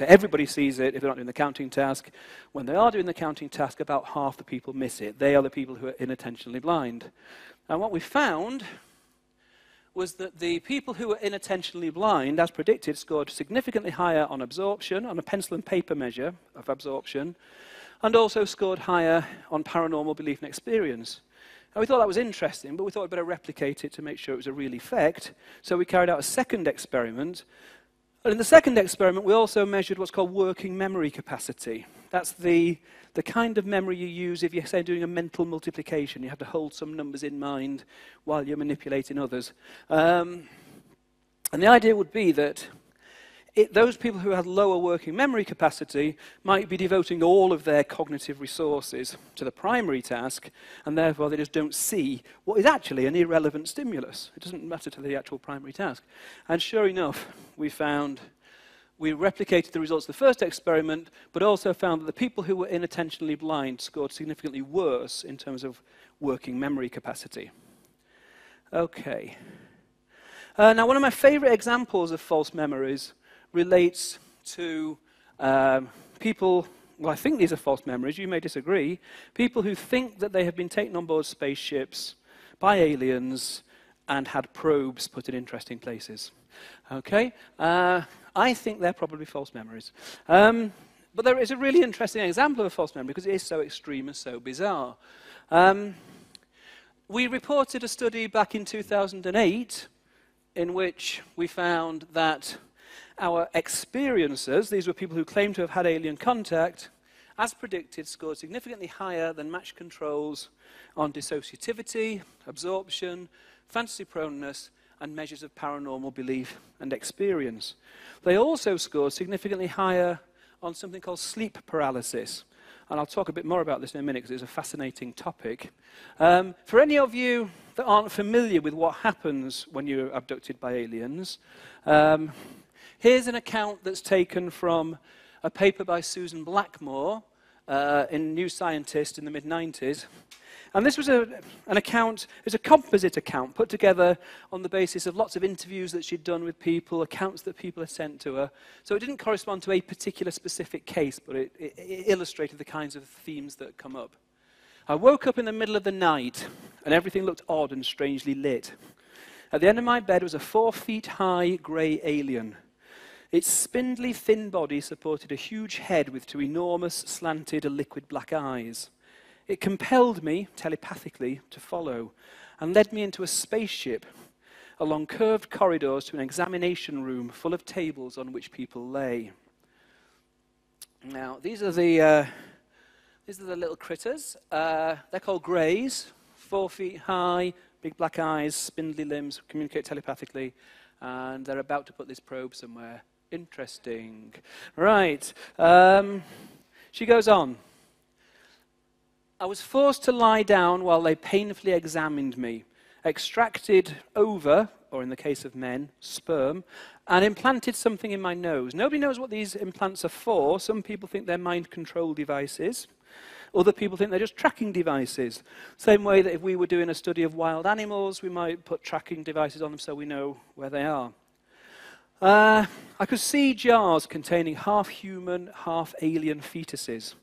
everybody sees it if they're not doing the counting task. When they are doing the counting task, about half the people miss it. They are the people who are inattentionally blind. And what we found was that the people who were inattentionally blind, as predicted, scored significantly higher on absorption, on a pencil and paper measure of absorption, and also scored higher on paranormal belief and experience. And we thought that was interesting, but we thought we'd better replicate it to make sure it was a real effect. So we carried out a second experiment. And in the second experiment, we also measured what's called working memory capacity. That's the kind of memory you use if you're, say, doing a mental multiplication. You have to hold some numbers in mind while you're manipulating others. And the idea would be that those people who had lower working memory capacity might be devoting all of their cognitive resources to the primary task, and therefore they just don't see what is actually an irrelevant stimulus. It doesn't matter to the actual primary task. And sure enough, we replicated the results of the first experiment, but also found that the people who were inattentionally blind scored significantly worse in terms of working memory capacity. Okay. Now, one of my favorite examples of false memories relates to people, well, I think these are false memories, you may disagree, people who think that they have been taken on board spaceships by aliens and had probes put in interesting places. Okay? I think they're probably false memories. But there is a really interesting example of a false memory because it is so extreme and so bizarre. We reported a study back in 2008 in which we found that our experiencers, these were people who claimed to have had alien contact, as predicted, scored significantly higher than matched controls on dissociativity, absorption, fantasy proneness, and measures of paranormal belief and experience. They also scored significantly higher on something called sleep paralysis. And I'll talk a bit more about this in a minute because it's a fascinating topic. For any of you that aren't familiar with what happens when you're abducted by aliens, here's an account that's taken from a paper by Susan Blackmore in New Scientist in the mid-90s. And this was an account, it's a composite account put together on the basis of lots of interviews that she'd done with people, accounts that people had sent to her. So it didn't correspond to a particular specific case, but it illustrated the kinds of themes that come up. I woke up in the middle of the night, and everything looked odd and strangely lit. At the end of my bed was a 4-feet-high grey alien. Its spindly, thin body supported a huge head with 2 enormous, slanted, liquid black eyes. It compelled me, telepathically, to follow, and led me into a spaceship, along curved corridors to an examination room full of tables on which people lay. Now, these are the little critters. They're called greys, 4 feet high, big black eyes, spindly limbs, communicate telepathically, and they're about to put this probe somewhere. Interesting. Right. She goes on. I was forced to lie down while they painfully examined me, extracted ova, or in the case of men, sperm, and implanted something in my nose. Nobody knows what these implants are for. Some people think they're mind control devices. Other people think they're just tracking devices. Same way that if we were doing a study of wild animals, we might put tracking devices on them so we know where they are. I could see jars containing half-human, half-alien fetuses,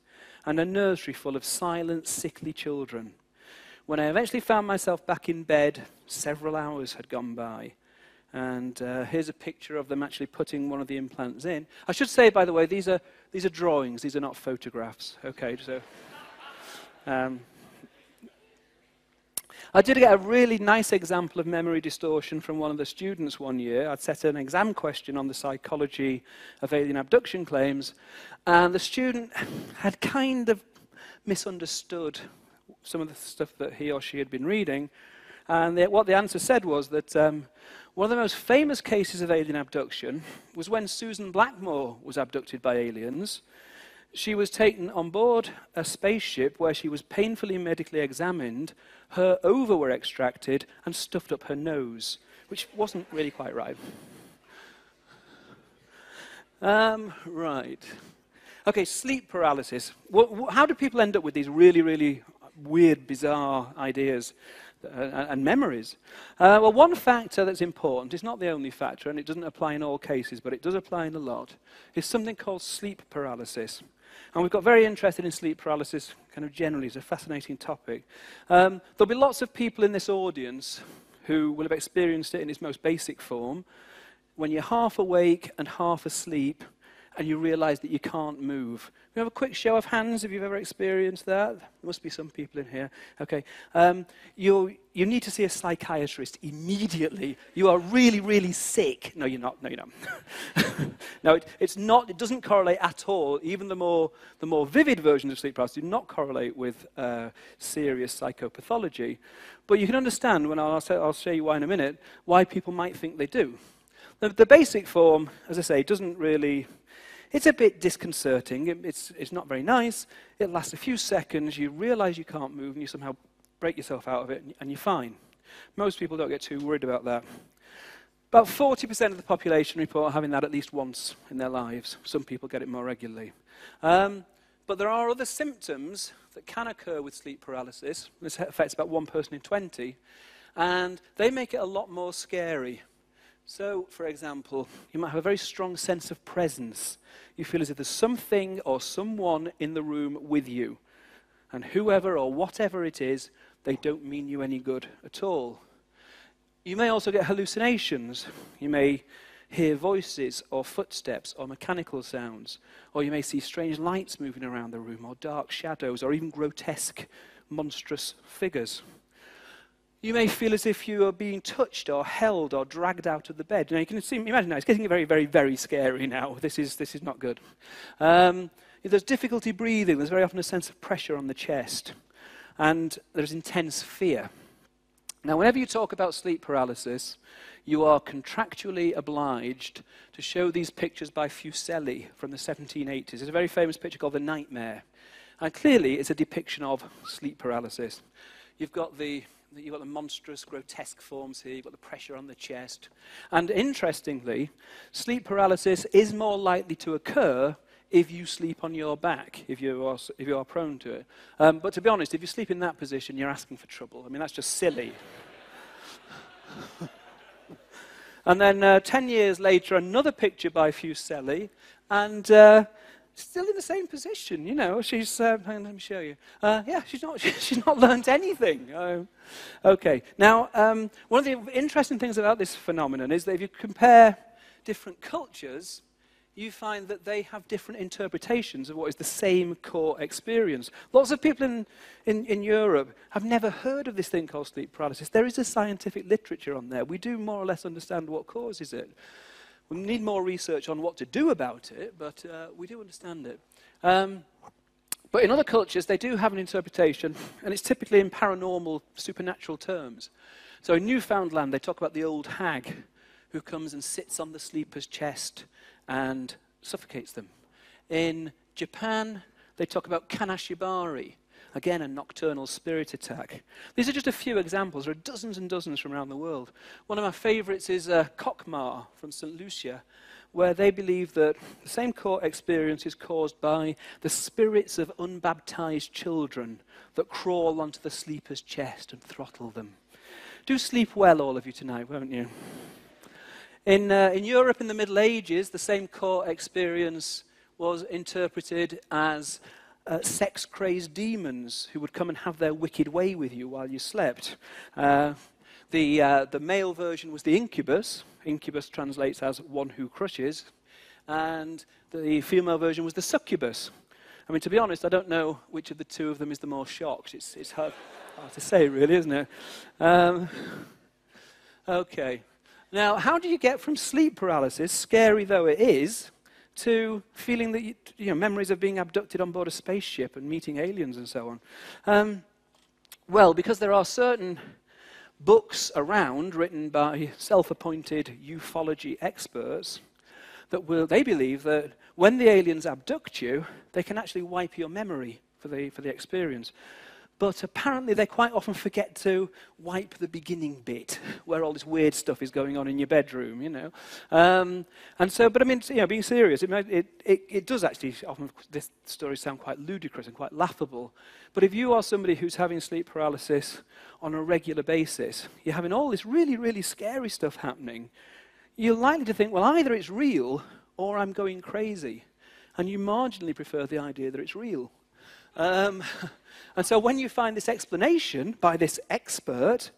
and a nursery full of silent, sickly children. When I eventually found myself back in bed, several hours had gone by. And here's a picture of them actually putting one of the implants in. I should say, by the way, these are drawings. These are not photographs. Okay, so I did get a really nice example of memory distortion from one of the students one year. I'd set an exam question on the psychology of alien abduction claims, and the student had kind of misunderstood some of the stuff that he or she had been reading. And what the answer said was that one of the most famous cases of alien abduction was when Susan Blackmore was abducted by aliens. She was taken on board a spaceship where she was painfully medically examined, her ova were extracted and stuffed up her nose, which wasn't really quite right. Right. Okay, sleep paralysis. How do people end up with these really, really weird, bizarre ideas and memories? Well, one factor that's important, it's not the only factor, and it doesn't apply in all cases, but it does apply in a lot, is something called sleep paralysis. And we've got very interested in sleep paralysis kind of generally. It's a fascinating topic. There'll be lots of people in this audience who will have experienced it in its most basic form, when you're half awake and half asleep, and you realize that you can't move. We have a quick show of hands if you've ever experienced that. There must be some people in here. Okay. You need to see a psychiatrist immediately. You are really, really sick. No, you're not. No, you're not. No, it's not. It doesn't correlate at all. Even the more vivid versions of sleep paralysis do not correlate with serious psychopathology. But you can understand, when I'll show you why in a minute, why people might think they do. The basic form, as I say, doesn't really... It's a bit disconcerting. It's not very nice. It lasts a few seconds. You realize you can't move, and you somehow break yourself out of it, and you're fine. Most people don't get too worried about that. About 40% of the population report having that at least once in their lives. Some people get it more regularly. But there are other symptoms that can occur with sleep paralysis. This affects about 1 person in 20, and they make it a lot more scary. So, for example, you might have a very strong sense of presence. You feel as if there's something or someone in the room with you. And whoever or whatever it is, they don't mean you any good at all. You may also get hallucinations. You may hear voices or footsteps or mechanical sounds. Or you may see strange lights moving around the room, or dark shadows, or even grotesque, monstrous figures. You may feel as if you are being touched or held or dragged out of the bed. You can imagine now, it's getting very, very, very scary now. This is not good. There's difficulty breathing. There's very often a sense of pressure on the chest. And there's intense fear. Now, whenever you talk about sleep paralysis, you are contractually obliged to show these pictures by Fuseli from the 1780s. There's a very famous picture called The Nightmare. And clearly, it's a depiction of sleep paralysis. You've got the monstrous, grotesque forms here. You've got the pressure on the chest. And interestingly, sleep paralysis is more likely to occur if you sleep on your back, if you are prone to it. But to be honest, if you sleep in that position, you're asking for trouble. I mean, that's just silly. And then 10 years later, another picture by Fuseli, and still in the same position, you know. She's, hang on, let me show you. Yeah, she's not learned anything. Okay, now, one of the interesting things about this phenomenon is that if you compare different cultures, you find that they have different interpretations of what is the same core experience. Lots of people in Europe have never heard of this thing called sleep paralysis. There is a scientific literature on there. We do more or less understand what causes it. We need more research on what to do about it, but we do understand it. But in other cultures, they do have an interpretation, and it's typically in paranormal, supernatural terms. So in Newfoundland, they talk about the old hag who comes and sits on the sleeper's chest and suffocates them. In Japan, they talk about kanashibari, again, a nocturnal spirit attack. These are just a few examples. There are dozens and dozens from around the world. One of my favorites is Kokmar from St. Lucia, where they believe that the same core experience is caused by the spirits of unbaptized children that crawl onto the sleeper's chest and throttle them. Do sleep well, all of you, tonight, won't you? In Europe in the Middle Ages, the same core experience was interpreted as sex-crazed demons who would come and have their wicked way with you while you slept. The male version was the incubus. Incubus translates as one who crushes. And the female version was the succubus. I mean, to be honest, I don't know which of the two of them is the more shocked. It's hard to say, really, isn't it? Okay. Now, how do you get from sleep paralysis, scary though it is, to feeling that memories of being abducted on board a spaceship and meeting aliens and so on? Well, because there are certain books around written by self-appointed ufology experts that they believe that when the aliens abduct you, they can actually wipe your memory for the experience. But apparently they quite often forget to wipe the beginning bit, where all this weird stuff is going on in your bedroom, you know. And so, but I mean, being serious, it does actually often, this stories sound quite ludicrous and quite laughable. But if you are somebody who's having sleep paralysis on a regular basis, you're having all this really, really scary stuff happening, you're likely to think, well, either it's real or I'm going crazy. And you marginally prefer the idea that it's real. And so when you find this explanation by this expert,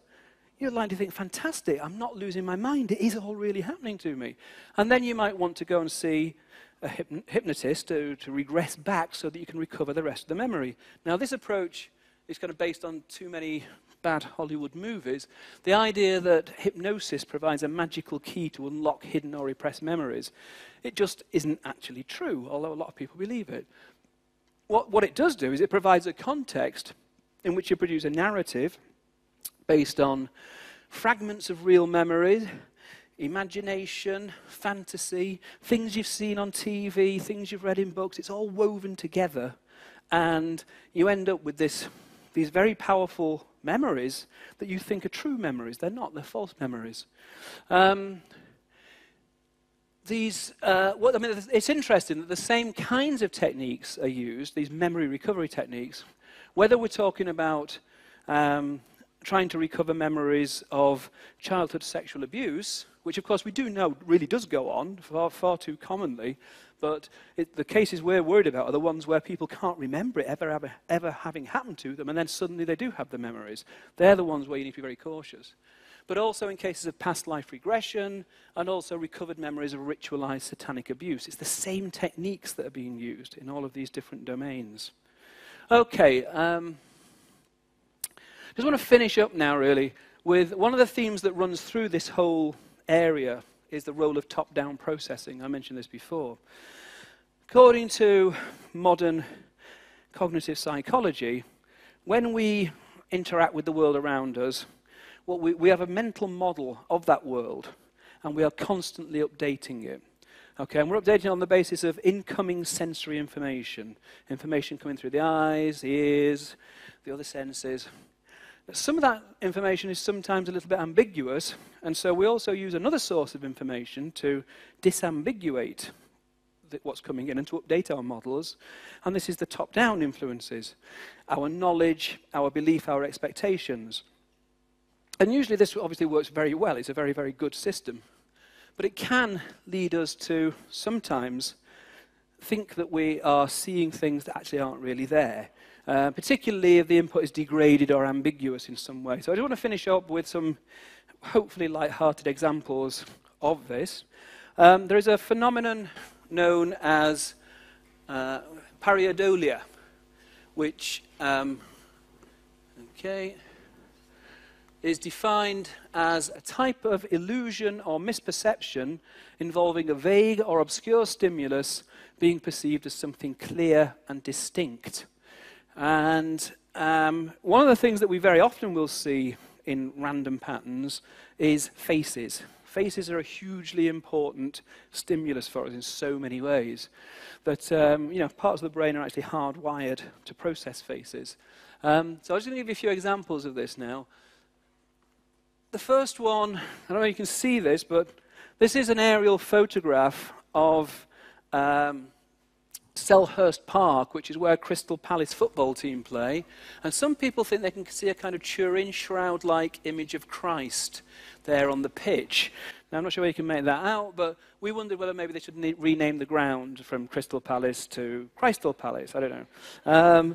you're likely to think, fantastic, I'm not losing my mind. It is all really happening to me. And then you might want to go and see a hypnotist to regress back so that you can recover the rest of the memory. Now, this approach is kind of based on too many bad Hollywood movies. The idea that hypnosis provides a magical key to unlock hidden or repressed memories, it just isn't actually true, although a lot of people believe it. What it does do is it provides a context in which you produce a narrative based on fragments of real memories, imagination, fantasy, things you've seen on TV, things you've read in books. It's all woven together, and you end up with these very powerful memories that you think are true memories. They're not, they're false memories. It's interesting that the same kinds of techniques are used, these memory recovery techniques, whether we're talking about trying to recover memories of childhood sexual abuse, which of course we do know really does go on far too commonly, but the cases we're worried about are the ones where people can't remember it ever having happened to them, and then suddenly they do have the memories. They're the ones where you need to be very cautious. But also in cases of past life regression, and also recovered memories of ritualized satanic abuse. It's the same techniques that are being used in all of these different domains. Okay, just want to finish up now, really, with one of the themes that runs through this whole area is the role of top-down processing. I mentioned this before. According to modern cognitive psychology, when we interact with the world around us, we have a mental model of that world, and we are constantly updating it. Okay, and we're updating it on the basis of incoming sensory information. Information coming through the eyes, the ears, the other senses. Some of that information is sometimes a little bit ambiguous, and so we also use another source of information to disambiguate what's coming in and to update our models, and this is the top-down influences. Our knowledge, our belief, our expectations. And usually this obviously works very well. It's a very, very good system. But it can lead us to sometimes think that we are seeing things that actually aren't really there, particularly if the input is degraded or ambiguous in some way. So I just want to finish up with some hopefully light-hearted examples of this. There is a phenomenon known as pareidolia, which is defined as a type of illusion or misperception involving a vague or obscure stimulus being perceived as something clear and distinct. And one of the things that we very often will see in random patterns is faces. Faces are a hugely important stimulus for us in so many ways that parts of the brain are actually hardwired to process faces. So I'm just going to give you a few examples of this now. The first one, I don't know if you can see this, but this is an aerial photograph of Selhurst Park, which is where Crystal Palace football team play. And some people think they can see a kind of Turin shroud-like image of Christ there on the pitch. Now, I'm not sure where you can make that out, but we wondered whether maybe they should rename the ground from Crystal Palace to Crystal Palace. I don't know.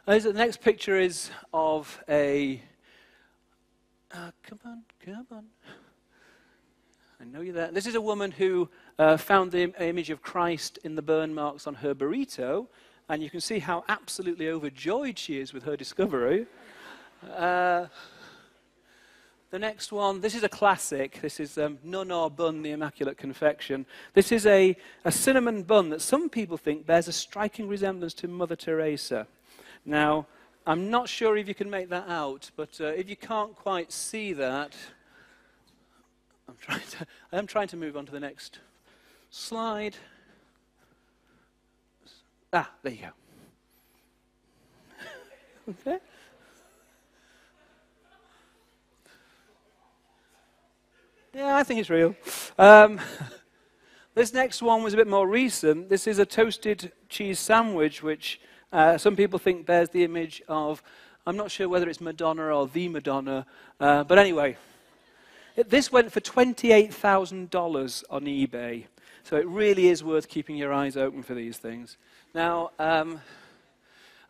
The next picture is of a... come on. I know you're there. This is a woman who found the image of Christ in the burn marks on her burrito, and you can see how absolutely overjoyed she is with her discovery. The next one, this is a classic. This is Nun or Bun, the Immaculate Confection. This is a cinnamon bun that some people think bears a striking resemblance to Mother Teresa. Now, I'm not sure if you can make that out, but if you can't quite see that, I'm trying to move on to the next slide. Ah, there you go. Okay. Yeah, I think it's real. This next one was a bit more recent. This is a toasted cheese sandwich, which some people think bears the image of, I'm not sure whether it's Madonna or the Madonna, but anyway, this went for $28,000 on eBay, so it really is worth keeping your eyes open for these things. Now,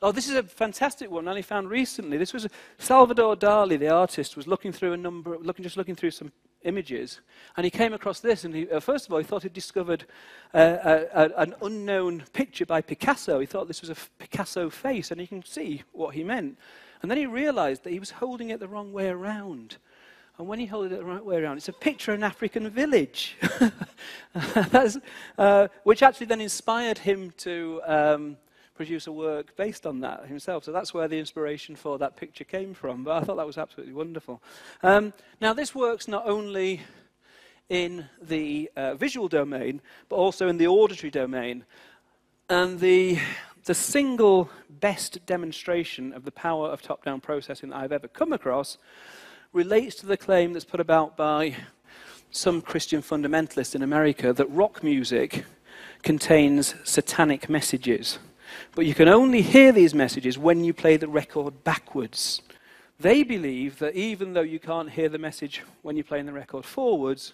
this is a fantastic one I only found recently. This was Salvador Dali, the artist, was looking through some images. And he came across this, and first of all, he thought he'd discovered an unknown picture by Picasso. He thought this was a Picasso face, and you can see what he meant. And then he realized that he was holding it the wrong way around. And when he held it the right way around, it's a picture of an African village. Which actually then inspired him to produce a work based on that himself. So that's where the inspiration for that picture came from. But I thought that was absolutely wonderful. Now, this works not only in the visual domain, but also in the auditory domain. And the single best demonstration of the power of top-down processing that I've ever come across relates to the claim that's put about by some Christian fundamentalists in America that rock music contains satanic messages. But you can only hear these messages when you play the record backwards. They believe that even though you can't hear the message when you're playing the record forwards,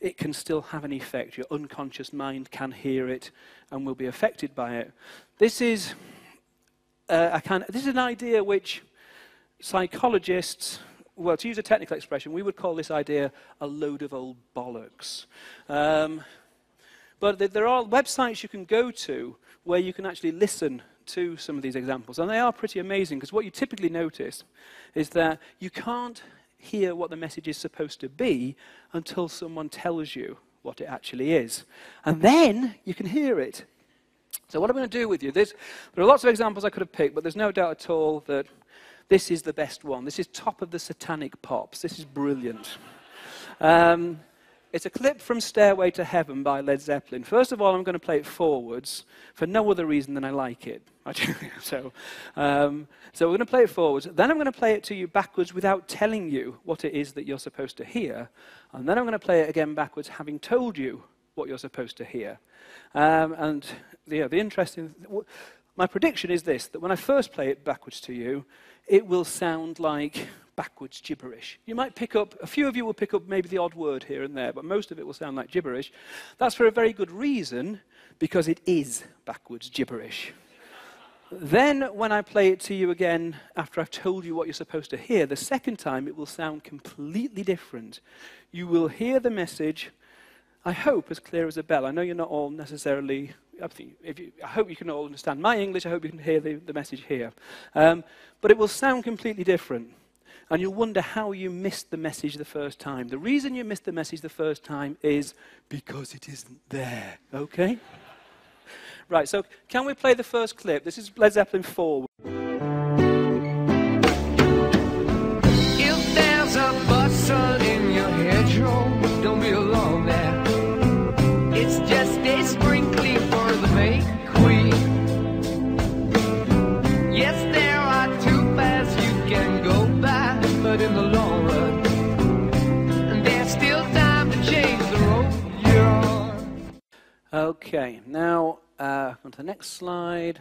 it can still have an effect. Your unconscious mind can hear it and will be affected by it. This is an idea which psychologists, well, to use a technical expression, we would call this idea a load of old bollocks. But there are websites you can go to where you can actually listen to some of these examples. And they are pretty amazing, because what you typically notice is that you can't hear what the message is supposed to be until someone tells you what it actually is. And then you can hear it. So what I'm going to do with you, there are lots of examples I could have picked, but there's no doubt at all that this is the best one. This is top of the satanic pops. This is brilliant. It's a clip from Stairway to Heaven by Led Zeppelin. First of all, I'm going to play it forwards for no other reason than I like it. So we're going to play it forwards. Then I'm going to play it to you backwards without telling you what it is that you're supposed to hear. And then I'm going to play it again backwards, having told you what you're supposed to hear. My prediction is this, that when I first play it backwards to you, it will sound like backwards gibberish. You might pick up, a few of you will pick up maybe the odd word here and there, but most of it will sound like gibberish. That's for a very good reason, because it is backwards gibberish. Then, when I play it to you again, after I've told you what you're supposed to hear, the second time it will sound completely different. You will hear the message, I hope, as clear as a bell. I know you're not all necessarily, I hope you can all understand my English, I hope you can hear the message here. But it will sound completely different. And you'll wonder how you missed the message the first time. The reason you missed the message the first time is because it isn't there, okay? Right, so can we play the first clip? This is Led Zeppelin 4. If there's a bustle in your hedgerow, don't be alone there. It's just a sprinkling for the May Queen. Yes, there are two paths you can go by, but in the long run, there's still time to change the road you're on. Okay, now on to the next slide.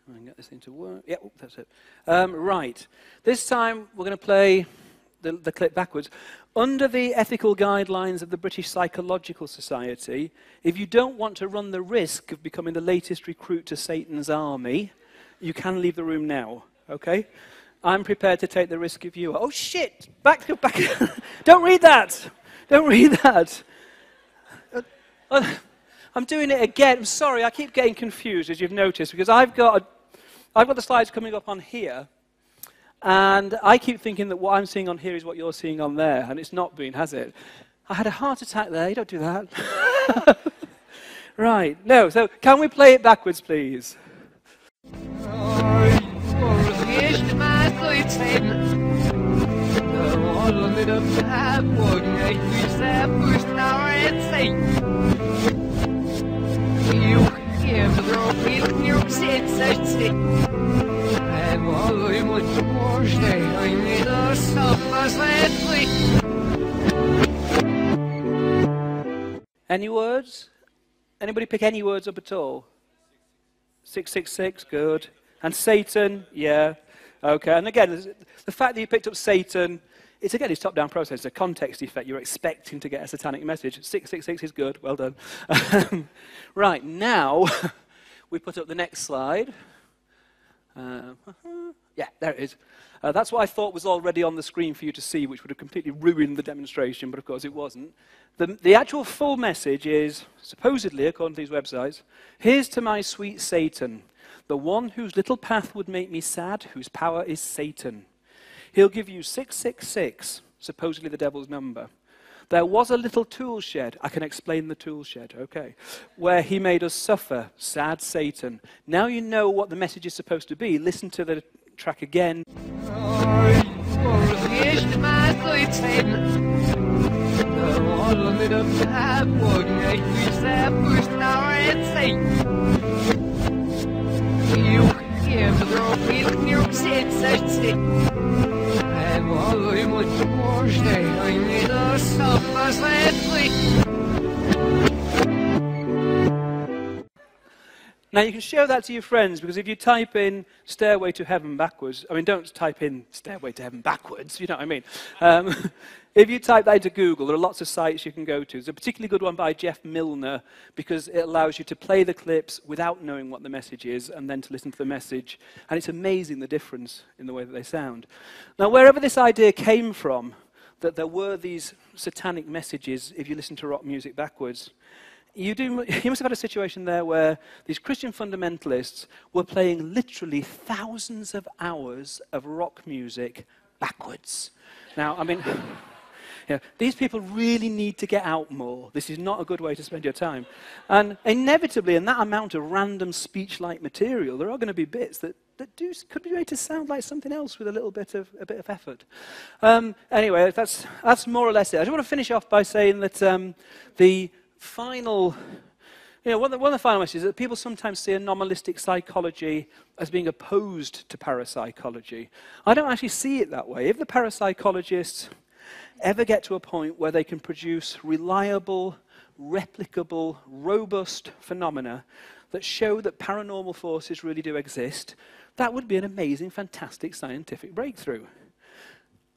I can get this thing to work. Yeah, that's it. Right, this time we're going to play the clip backwards. Under the ethical guidelines of the British Psychological Society, if you don't want to run the risk of becoming the latest recruit to Satan's army, you can leave the room now, okay? I'm prepared to take the risk if you are. Oh, shit! Back. Don't read that! Don't read that! I'm doing it again. I'm sorry, I keep getting confused, as you've noticed, because I've got the slides coming up on here, and I keep thinking that what I'm seeing on here is what you're seeing on there, and it's not been, has it? I had a heart attack there. You don't do that. Right. No, so can we play it backwards, please? Any words? Anybody pick any words up at all? 666, good. And Satan, yeah. Okay, and again, the fact that you picked up Satan, it's top-down process. It's a context effect. You're expecting to get a satanic message. 666 is good. Well done. Right, now we put up the next slide. Yeah, there it is. That's what I thought was already on the screen for you to see, which would have completely ruined the demonstration, but of course it wasn't. The actual full message is, supposedly, according to these websites, here's to my sweet Satan, the one whose little path would make me sad, whose power is Satan. He'll give you 666, supposedly the devil's number. There was a little tool shed. I can explain the tool shed, okay. Where he made us suffer, sad Satan. Now you know what the message is supposed to be. Listen to the track again. Now you can show that to your friends, because if you type in Stairway to Heaven backwards, I mean, don't type in Stairway to Heaven backwards, you know what I mean. If you type that into Google, there are lots of sites you can go to. There's a particularly good one by Jeff Milner, because it allows you to play the clips without knowing what the message is, and then to listen to the message. And it's amazing the difference in the way that they sound. Now, wherever this idea came from, that there were these satanic messages if you listen to rock music backwards, you must have had a situation there where these Christian fundamentalists were playing literally thousands of hours of rock music backwards. Now, I mean, you know, these people really need to get out more. This is not a good way to spend your time. And inevitably, in that amount of random speech-like material, there are going to be bits that could be made to sound like something else with a bit of effort. Anyway, that's more or less it. I just want to finish off by saying that the final, one of the final messages is that people sometimes see anomalistic psychology as being opposed to parapsychology. I don't actually see it that way. If the parapsychologists ever get to a point where they can produce reliable, replicable, robust phenomena that show that paranormal forces really do exist, that would be an amazing, fantastic scientific breakthrough.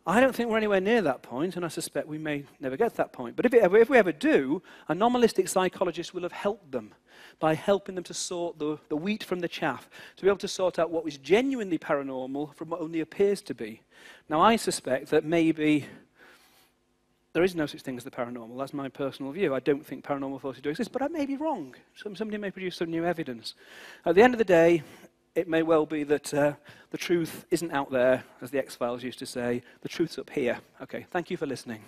I don't think we're anywhere near that point, and I suspect we may never get to that point. But if we ever do, anomalistic psychologists will have helped them by helping them to sort the wheat from the chaff, to be able to sort out what is genuinely paranormal from what only appears to be. Now, I suspect that maybe there is no such thing as the paranormal. That's my personal view. I don't think paranormal forces do exist, but I may be wrong. Somebody may produce some new evidence. At the end of the day, it may well be that the truth isn't out there, as the X-Files used to say. The truth's up here. Okay, thank you for listening.